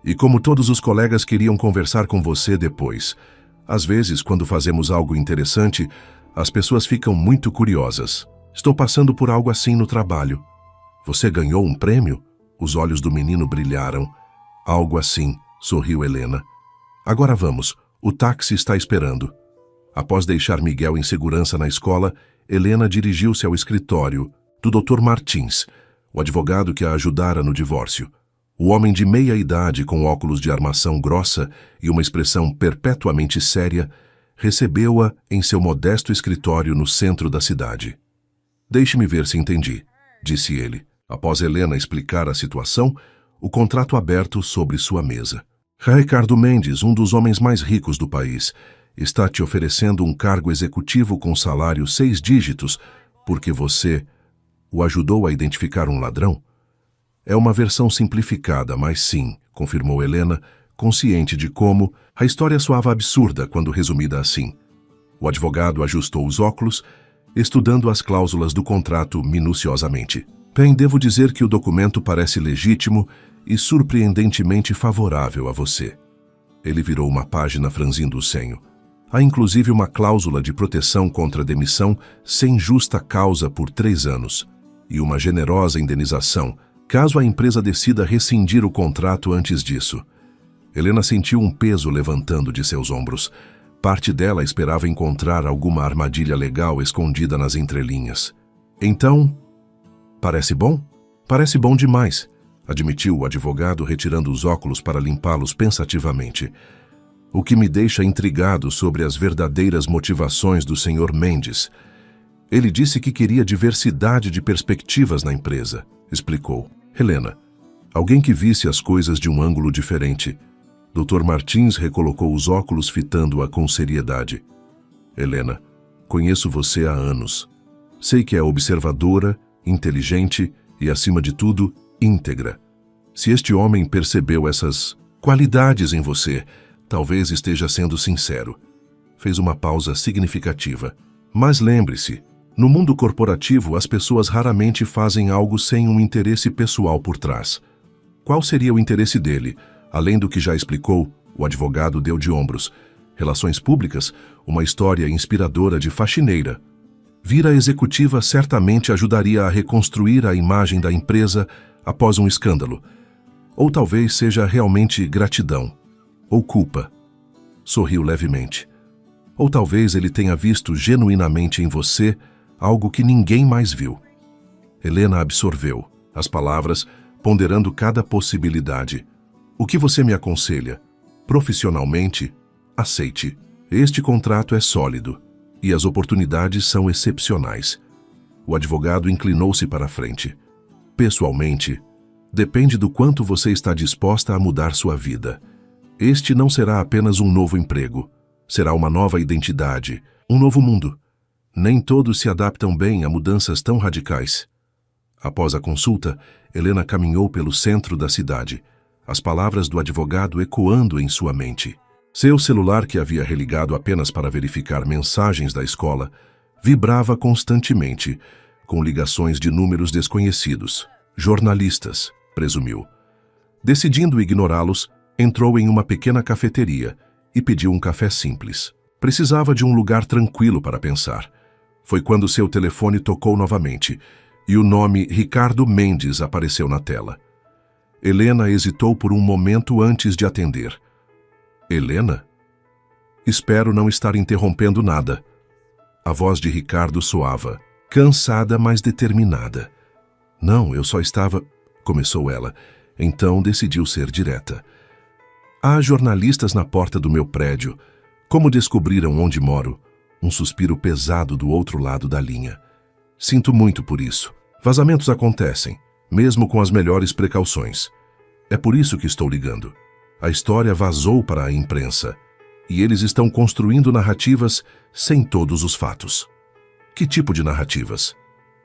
"E como todos os colegas queriam conversar com você depois. Às vezes, quando fazemos algo interessante, as pessoas ficam muito curiosas. Estou passando por algo assim no trabalho." "Você ganhou um prêmio?" Os olhos do menino brilharam. "Algo assim", sorriu Helena. "Agora vamos, o táxi está esperando." Após deixar Miguel em segurança na escola, Helena dirigiu-se ao escritório do Dr. Martins, o advogado que a ajudara no divórcio. O homem de meia idade, com óculos de armação grossa e uma expressão perpetuamente séria, recebeu-a em seu modesto escritório no centro da cidade. "Deixe-me ver se entendi", disse ele, após Helena explicar a situação, o contrato aberto sobre sua mesa. "Ricardo Mendes, um dos homens mais ricos do país, está te oferecendo um cargo executivo com salário 6 dígitos porque você o ajudou a identificar um ladrão?" "É uma versão simplificada, mas sim", confirmou Helena, consciente de como a história soava absurda quando resumida assim. O advogado ajustou os óculos, estudando as cláusulas do contrato minuciosamente. "Bem, devo dizer que o documento parece legítimo e surpreendentemente favorável a você." Ele virou uma página franzindo o senho. "Há inclusive uma cláusula de proteção contra demissão sem justa causa por 3 anos e uma generosa indenização caso a empresa decida rescindir o contrato antes disso." Helena sentiu um peso levantando de seus ombros. Parte dela esperava encontrar alguma armadilha legal escondida nas entrelinhas. "Então, parece bom?" "Parece bom demais", admitiu o advogado, retirando os óculos para limpá-los pensativamente. "O que me deixa intrigado sobre as verdadeiras motivações do Sr. Mendes. Ele disse que queria diversidade de perspectivas na empresa", explicou. "Helena, alguém que visse as coisas de um ângulo diferente." Dr. Martins recolocou os óculos, fitando-a com seriedade. "Helena, conheço você há anos. Sei que é observadora, inteligente e, acima de tudo, íntegra. Se este homem percebeu essas qualidades em você, talvez esteja sendo sincero. Fez uma pausa significativa. Mas lembre-se, no mundo corporativo as pessoas raramente fazem algo sem um interesse pessoal por trás. Qual seria o interesse dele? Além do que já explicou, o advogado deu de ombros. Relações públicas, uma história inspiradora de faxineira. Vir a executiva certamente ajudaria a reconstruir a imagem da empresa após um escândalo. Ou talvez seja realmente gratidão. Ou culpa. Sorriu levemente. Ou talvez ele tenha visto genuinamente em você algo que ninguém mais viu. Helena absorveu as palavras, ponderando cada possibilidade. O que você me aconselha? Profissionalmente, aceite. Este contrato é sólido e as oportunidades são excepcionais. O advogado inclinou-se para a frente. Pessoalmente, depende do quanto você está disposta a mudar sua vida. Este não será apenas um novo emprego. Será uma nova identidade, um novo mundo. Nem todos se adaptam bem a mudanças tão radicais. Após a consulta, Helena caminhou pelo centro da cidade, as palavras do advogado ecoando em sua mente. Seu celular, que havia religado apenas para verificar mensagens da escola, vibrava constantemente, com ligações de números desconhecidos. Jornalistas, presumiu. Decidindo ignorá-los, entrou em uma pequena cafeteria e pediu um café simples. Precisava de um lugar tranquilo para pensar. Foi quando seu telefone tocou novamente e o nome Ricardo Mendes apareceu na tela. Helena hesitou por um momento antes de atender. Helena? Espero não estar interrompendo nada. A voz de Ricardo soava, cansada, mas determinada. Não, eu só estava... Começou ela. Então decidiu ser direta. Há jornalistas na porta do meu prédio. Como descobriram onde moro? Um suspiro pesado do outro lado da linha. Sinto muito por isso. Vazamentos acontecem, mesmo com as melhores precauções. É por isso que estou ligando. A história vazou para a imprensa e eles estão construindo narrativas sem todos os fatos. Que tipo de narrativas?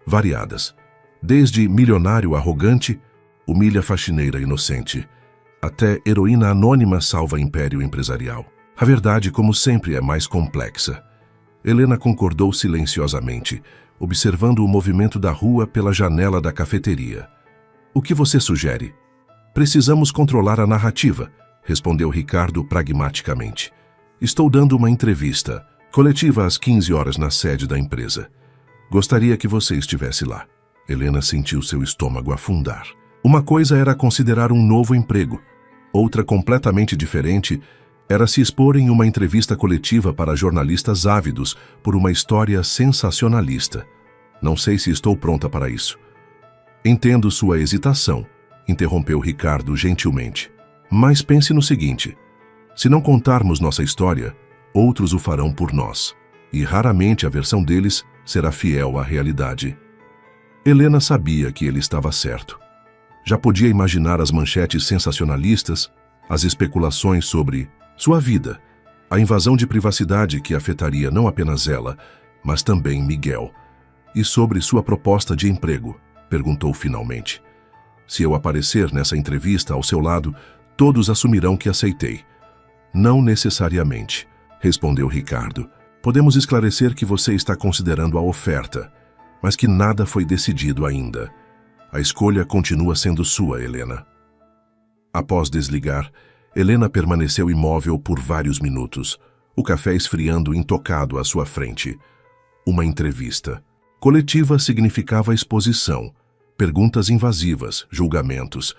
Variadas. Desde milionário arrogante, humilha faxineira inocente, até heroína anônima salva império empresarial. A verdade, como sempre, é mais complexa. Helena concordou silenciosamente, observando o movimento da rua pela janela da cafeteria. O que você sugere? Precisamos controlar a narrativa, respondeu Ricardo pragmaticamente. Estou dando uma entrevista coletiva às 15 horas na sede da empresa. Gostaria que você estivesse lá. Helena sentiu seu estômago afundar. Uma coisa era considerar um novo emprego. Outra, completamente diferente, era se expor em uma entrevista coletiva para jornalistas ávidos por uma história sensacionalista. Não sei se estou pronta para isso. Entendo sua hesitação, interrompeu Ricardo gentilmente. Mas pense no seguinte: se não contarmos nossa história, outros o farão por nós, e raramente a versão deles será fiel à realidade. Helena sabia que ele estava certo. Já podia imaginar as manchetes sensacionalistas, as especulações sobre sua vida, a invasão de privacidade que afetaria não apenas ela, mas também Miguel. E sobre sua proposta de emprego? Perguntou finalmente. Se eu aparecer nessa entrevista ao seu lado, todos assumirão que aceitei. Não necessariamente, respondeu Ricardo. Podemos esclarecer que você está considerando a oferta, mas que nada foi decidido ainda. A escolha continua sendo sua, Helena. Após desligar, Helena permaneceu imóvel por vários minutos, o café esfriando intocado à sua frente. Uma entrevista. Coletiva significava exposição, perguntas invasivas, julgamentos.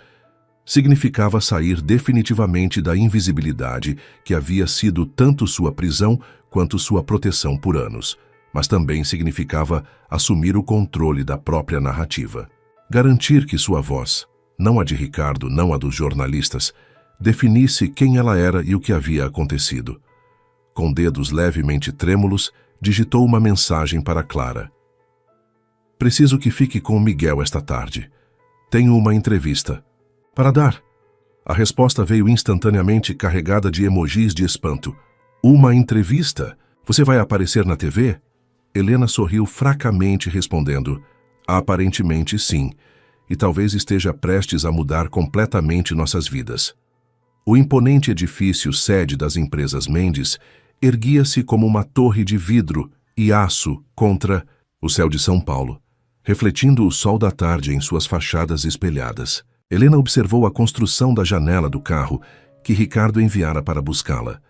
Significava sair definitivamente da invisibilidade que havia sido tanto sua prisão quanto sua proteção por anos, mas também significava assumir o controle da própria narrativa. Garantir que sua voz, não a de Ricardo, não a dos jornalistas, definisse quem ela era e o que havia acontecido. Com dedos levemente trêmulos, digitou uma mensagem para Clara. Preciso que fique com Miguel esta tarde. Tenho uma entrevista. Para dar. A resposta veio instantaneamente carregada de emojis de espanto. Uma entrevista? Você vai aparecer na TV? Helena sorriu fracamente respondendo, aparentemente sim, e talvez esteja prestes a mudar completamente nossas vidas. O imponente edifício sede das empresas Mendes erguia-se como uma torre de vidro e aço contra o céu de São Paulo, refletindo o sol da tarde em suas fachadas espelhadas. Helena observou a construção da janela do carro que Ricardo enviara para buscá-la.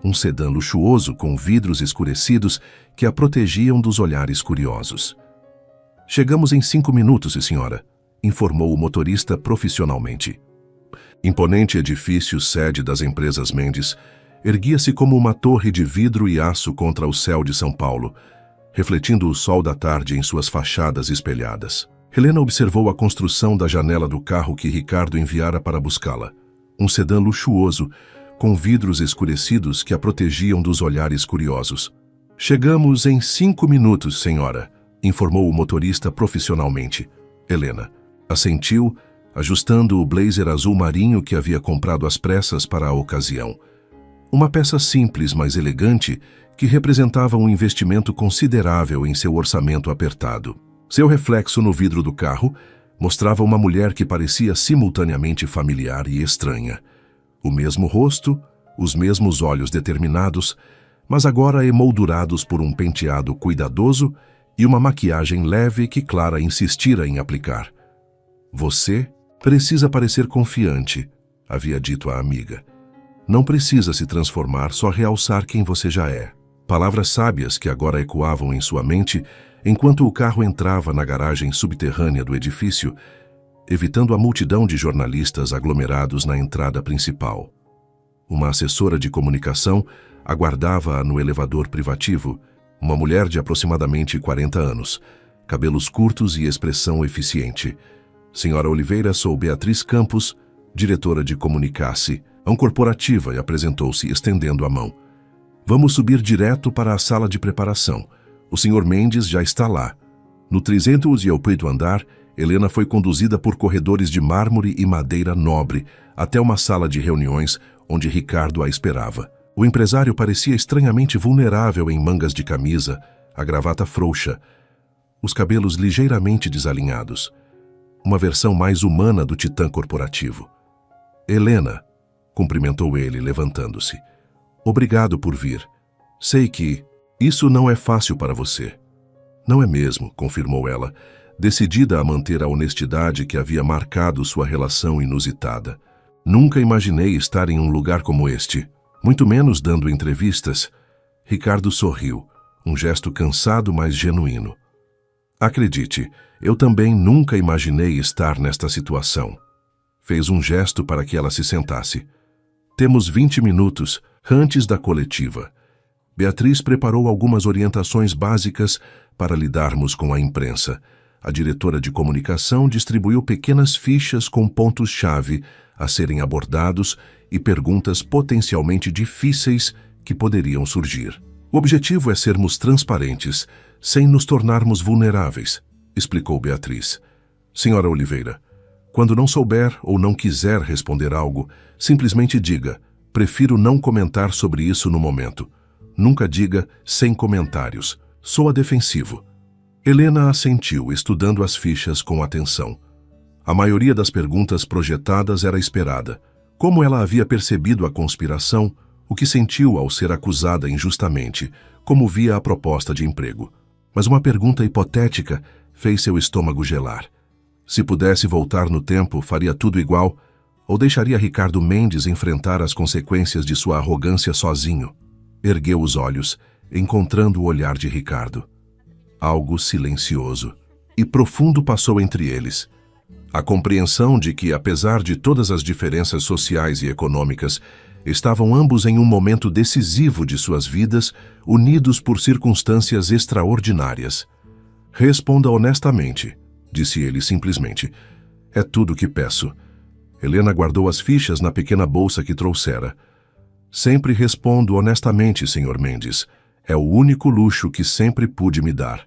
Um sedã luxuoso com vidros escurecidos que a protegiam dos olhares curiosos. Chegamos em 5 minutos, senhora, informou o motorista profissionalmente. Imponente edifício sede das empresas Mendes erguia-se como uma torre de vidro e aço contra o céu de São Paulo, refletindo o sol da tarde em suas fachadas espelhadas. Helena observou a construção da janela do carro que Ricardo enviara para buscá-la. Um sedã luxuoso, com vidros escurecidos que a protegiam dos olhares curiosos. Chegamos em 5 minutos, senhora, informou o motorista profissionalmente. Helena assentiu, ajustando o blazer azul marinho que havia comprado às pressas para a ocasião. Uma peça simples, mas elegante, que representava um investimento considerável em seu orçamento apertado. Seu reflexo no vidro do carro mostrava uma mulher que parecia simultaneamente familiar e estranha. O mesmo rosto, os mesmos olhos determinados, mas agora emoldurados por um penteado cuidadoso e uma maquiagem leve que Clara insistira em aplicar. Você precisa parecer confiante, havia dito à amiga. Não precisa se transformar, só realçar quem você já é. Palavras sábias que agora ecoavam em sua mente enquanto o carro entrava na garagem subterrânea do edifício, evitando a multidão de jornalistas aglomerados na entrada principal. Uma assessora de comunicação aguardava-a no elevador privativo, uma mulher de aproximadamente 40 anos, cabelos curtos e expressão eficiente. Senhora Oliveira, sou Beatriz Campos, diretora de Comunicasse, corporativa, e apresentou-se estendendo a mão. Vamos subir direto para a sala de preparação. O Sr. Mendes já está lá. No 308º andar, Helena foi conduzida por corredores de mármore e madeira nobre até uma sala de reuniões onde Ricardo a esperava. O empresário parecia estranhamente vulnerável em mangas de camisa, a gravata frouxa, os cabelos ligeiramente desalinhados. Uma versão mais humana do titã corporativo. Helena, cumprimentou ele, levantando-se. Obrigado por vir. Sei que isso não é fácil para você. Não é mesmo, confirmou ela, decidida a manter a honestidade que havia marcado sua relação inusitada. Nunca imaginei estar em um lugar como este, muito menos dando entrevistas. Ricardo sorriu, um gesto cansado, mas genuíno. Acredite, eu também nunca imaginei estar nesta situação. Fez um gesto para que ela se sentasse. Temos 20 minutos antes da coletiva. Beatriz preparou algumas orientações básicas para lidarmos com a imprensa. A diretora de comunicação distribuiu pequenas fichas com pontos-chave a serem abordados e perguntas potencialmente difíceis que poderiam surgir. O objetivo é sermos transparentes, sem nos tornarmos vulneráveis, explicou Beatriz. Senhora Oliveira, quando não souber ou não quiser responder algo, simplesmente diga, prefiro não comentar sobre isso no momento. Nunca diga sem comentários. Soa defensivo. Helena assentiu, estudando as fichas com atenção. A maioria das perguntas projetadas era esperada. Como ela havia percebido a conspiração, o que sentiu ao ser acusada injustamente, como via a proposta de emprego. Mas uma pergunta hipotética fez seu estômago gelar. Se pudesse voltar no tempo, faria tudo igual, ou deixaria Ricardo Mendes enfrentar as consequências de sua arrogância sozinho? Ergueu os olhos, encontrando o olhar de Ricardo. Algo silencioso e profundo passou entre eles. A compreensão de que, apesar de todas as diferenças sociais e econômicas, estavam ambos em um momento decisivo de suas vidas, unidos por circunstâncias extraordinárias. Responda honestamente, disse ele simplesmente. É tudo o que peço. Helena guardou as fichas na pequena bolsa que trouxera. Sempre respondo honestamente, Sr. Mendes. É o único luxo que sempre pude me dar.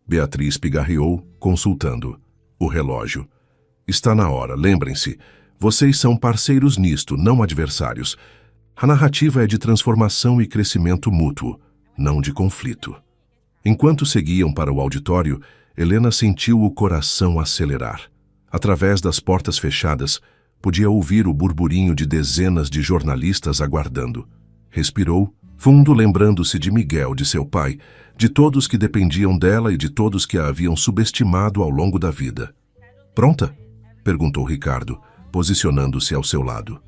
Beatriz pigarreou, consultando. O relógio. Está na hora, lembrem-se. Vocês são parceiros nisto, não adversários. A narrativa é de transformação e crescimento mútuo, não de conflito. Enquanto seguiam para o auditório, Helena sentiu o coração acelerar. Através das portas fechadas, podia ouvir o burburinho de dezenas de jornalistas aguardando. Respirou fundo lembrando-se de Miguel, de seu pai, de todos que dependiam dela e de todos que a haviam subestimado ao longo da vida. Pronta? Perguntou Ricardo, posicionando-se ao seu lado.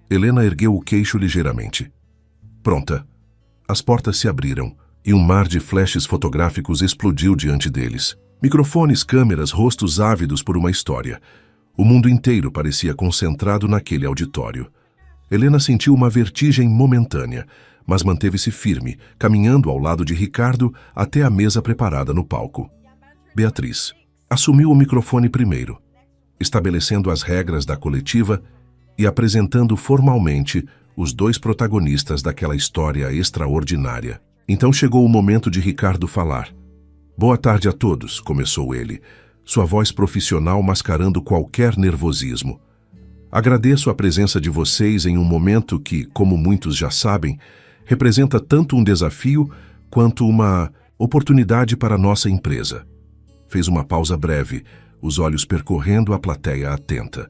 Helena ergueu o queixo ligeiramente. Pronta. As portas se abriram e um mar de flashes fotográficos explodiu diante deles. Microfones, câmeras, rostos ávidos por uma história. O mundo inteiro parecia concentrado naquele auditório. Helena sentiu uma vertigem momentânea, mas manteve-se firme, caminhando ao lado de Ricardo até a mesa preparada no palco. Beatriz assumiu o microfone primeiro, estabelecendo as regras da coletiva e apresentando formalmente os dois protagonistas daquela história extraordinária. Então chegou o momento de Ricardo falar. Boa tarde a todos, começou ele, sua voz profissional mascarando qualquer nervosismo. Agradeço a presença de vocês em um momento que, como muitos já sabem, representa tanto um desafio quanto uma oportunidade para nossa empresa. Fez uma pausa breve, os olhos percorrendo a plateia atenta.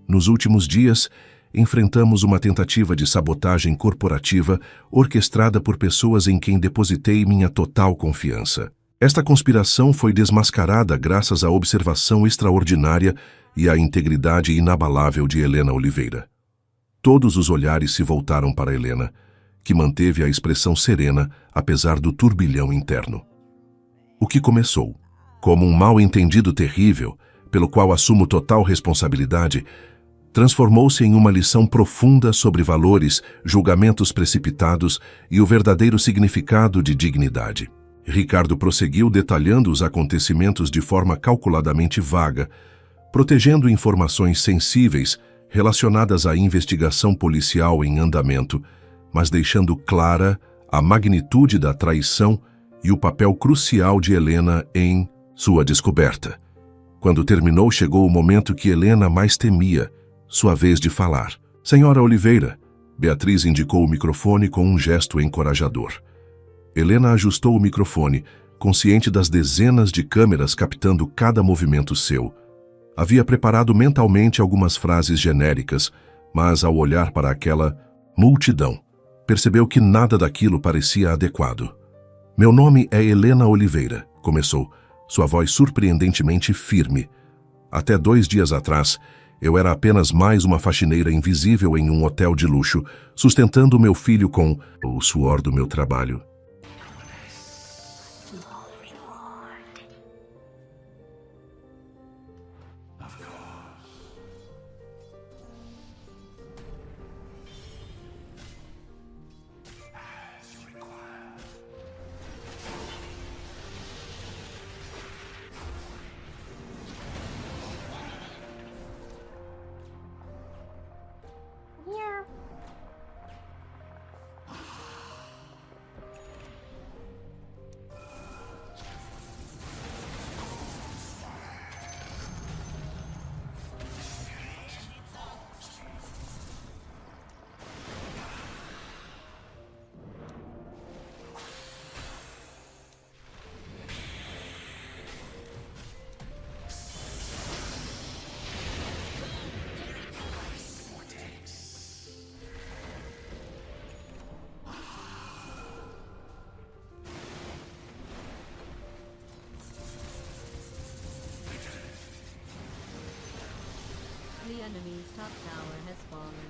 Nos últimos dias, enfrentamos uma tentativa de sabotagem corporativa orquestrada por pessoas em quem depositei minha total confiança. Esta conspiração foi desmascarada graças à observação extraordinária e à integridade inabalável de Helena Oliveira. Todos os olhares se voltaram para Helena, que manteve a expressão serena apesar do turbilhão interno. O que começou como um mal-entendido terrível, pelo qual assumo total responsabilidade, transformou-se em uma lição profunda sobre valores, julgamentos precipitados e o verdadeiro significado de dignidade. Ricardo prosseguiu detalhando os acontecimentos de forma calculadamente vaga, protegendo informações sensíveis relacionadas à investigação policial em andamento, mas deixando clara a magnitude da traição e o papel crucial de Helena em sua descoberta. Quando terminou, chegou o momento que Helena mais temia, sua vez de falar. Senhora Oliveira, Beatriz indicou o microfone com um gesto encorajador. Helena ajustou o microfone, consciente das dezenas de câmeras captando cada movimento seu. Havia preparado mentalmente algumas frases genéricas, mas ao olhar para aquela multidão, percebeu que nada daquilo parecia adequado. Meu nome é Helena Oliveira, começou, sua voz surpreendentemente firme. Até 2 dias atrás, eu era apenas mais uma faxineira invisível em um hotel de luxo, sustentando meu filho com o suor do meu trabalho. The enemy's top tower has fallen.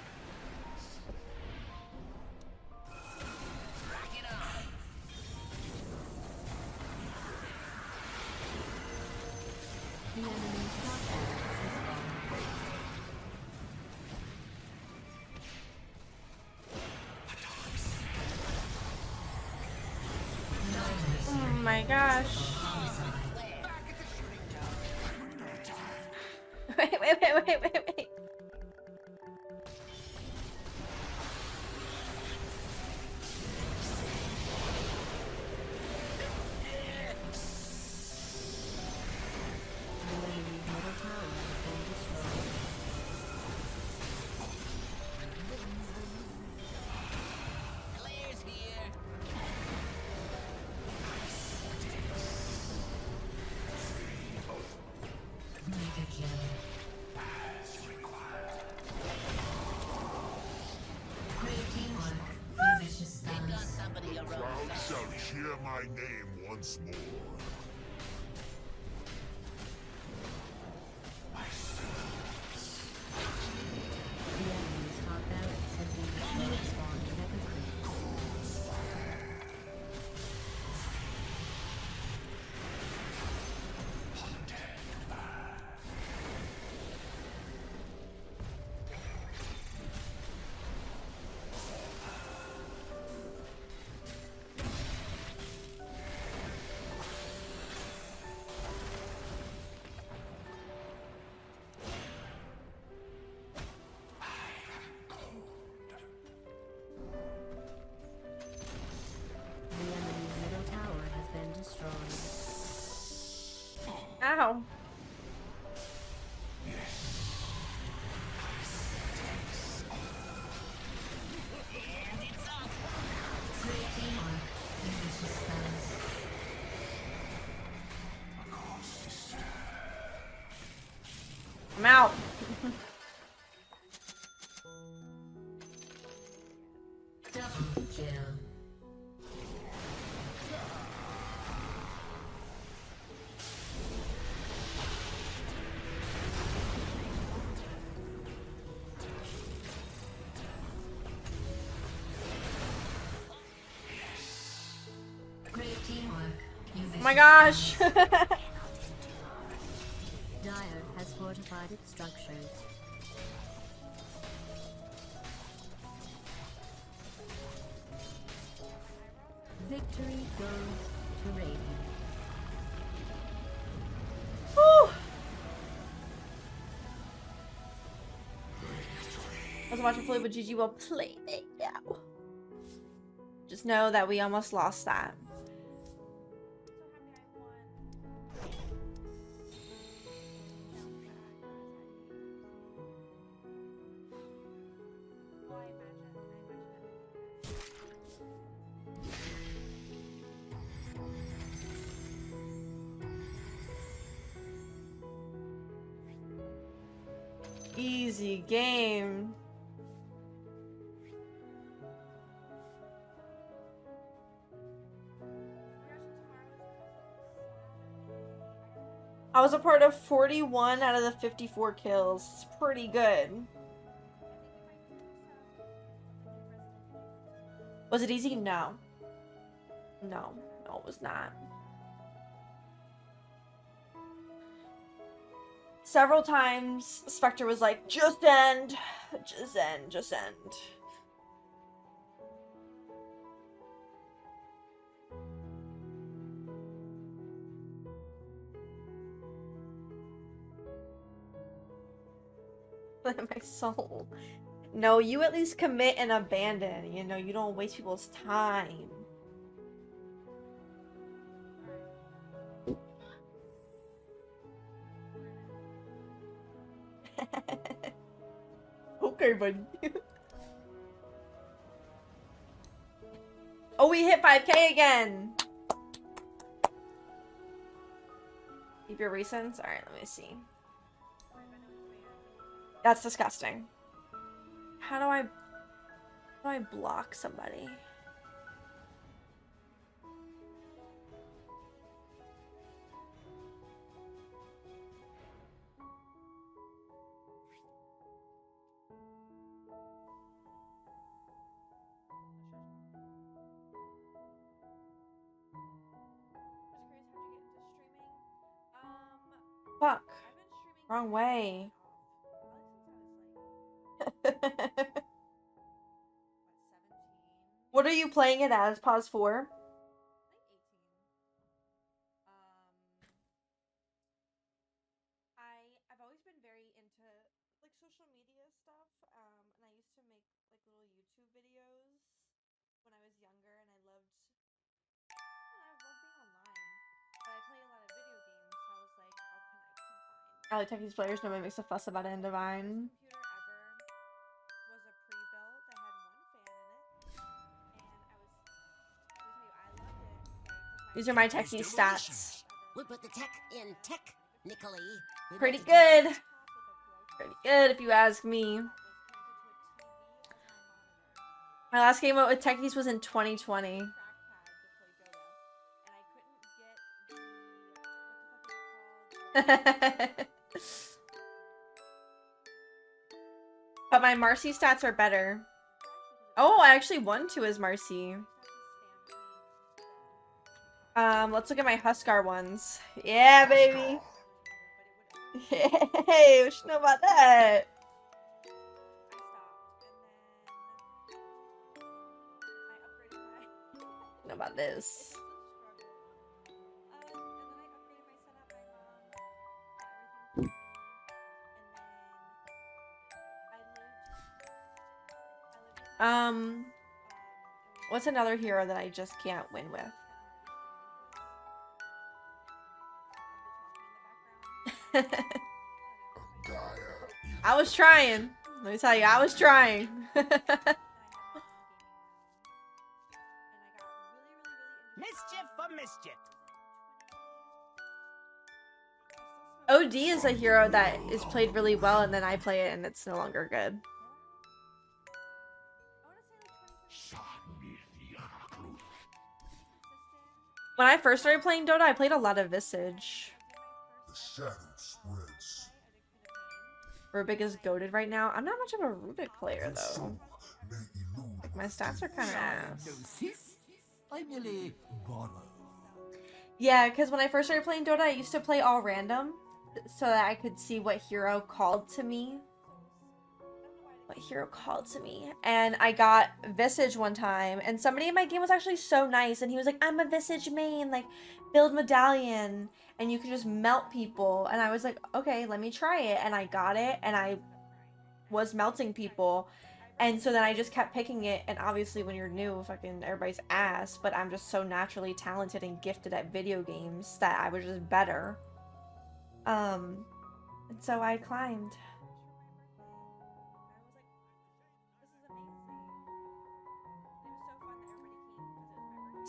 The enemy's top tower has fallen. Oh my gosh. Wait. The enemy's middle tower has been destroyed. The enemy's top barracks has been destroyed. Spawned Mecha Creeps. The enemy's middle tower has been destroyed. Ow. I'm out. Double kill. Great teamwork. Oh my gosh. Dire has fortified its structures. Victory goes to Radiant. Whew. I was watching Philly, but GG will play it now. Just know that we almost lost that. Easy game. I was a part of 41 out of the 54 kills. It's pretty good. Was it easy? No. No, it was not. Several times, Spectre was like, just end. Just end, just end. My soul. No, you at least commit and abandon. You know, you don't waste people's time. Okay, buddy. Oh, we hit 5K again. Keep your recents. All right, let me see. That's disgusting. How do I block somebody? Fuck. Wrong way. What are you playing it as? Pause 4? I've always been very into like social media stuff, and I used to make like little YouTube videos when I was younger, and I loved being online. But I play a lot of video games, so I was like, how can I combine? I like Techie's players. Nobody makes a fuss about it in Divine. These are my Techie stats. We'll put the tech in technically. Pretty good. Pretty good if you ask me. My last game out with Techies was in 2020. But my Marcy stats are better. Oh, I actually won 2 as Marcy. Let's look at my Huskar ones. Yeah, baby. Hey, what you know about that? Know about this. What's another hero that I just can't win with? I was trying. Let me tell you, I was trying. Mischief for mischief. OD is a hero that is played really well, and then I play it and it's no longer good. When I first started playing Dota, I played a lot of Visage. The shadow spreads. Rubik is goated right now. I'm not much of a Rubik player though. May elude Like my stats are kind of ass. I merely borrow. Yeah, because when I first started playing Dota, I used to play all random so that I could see what hero called to me. And I got Visage one time, and somebody in my game was actually so nice, and he was like, I'm a Visage main, like, build medallion, and you can just melt people. And I was like, okay, let me try it. And I got it, and I was melting people. And so then I just kept picking it, and obviously when you're new, fucking everybody's ass, but I'm just so naturally talented and gifted at video games that I was just better. And so I climbed.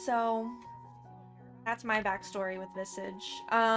So that's my backstory with Visage.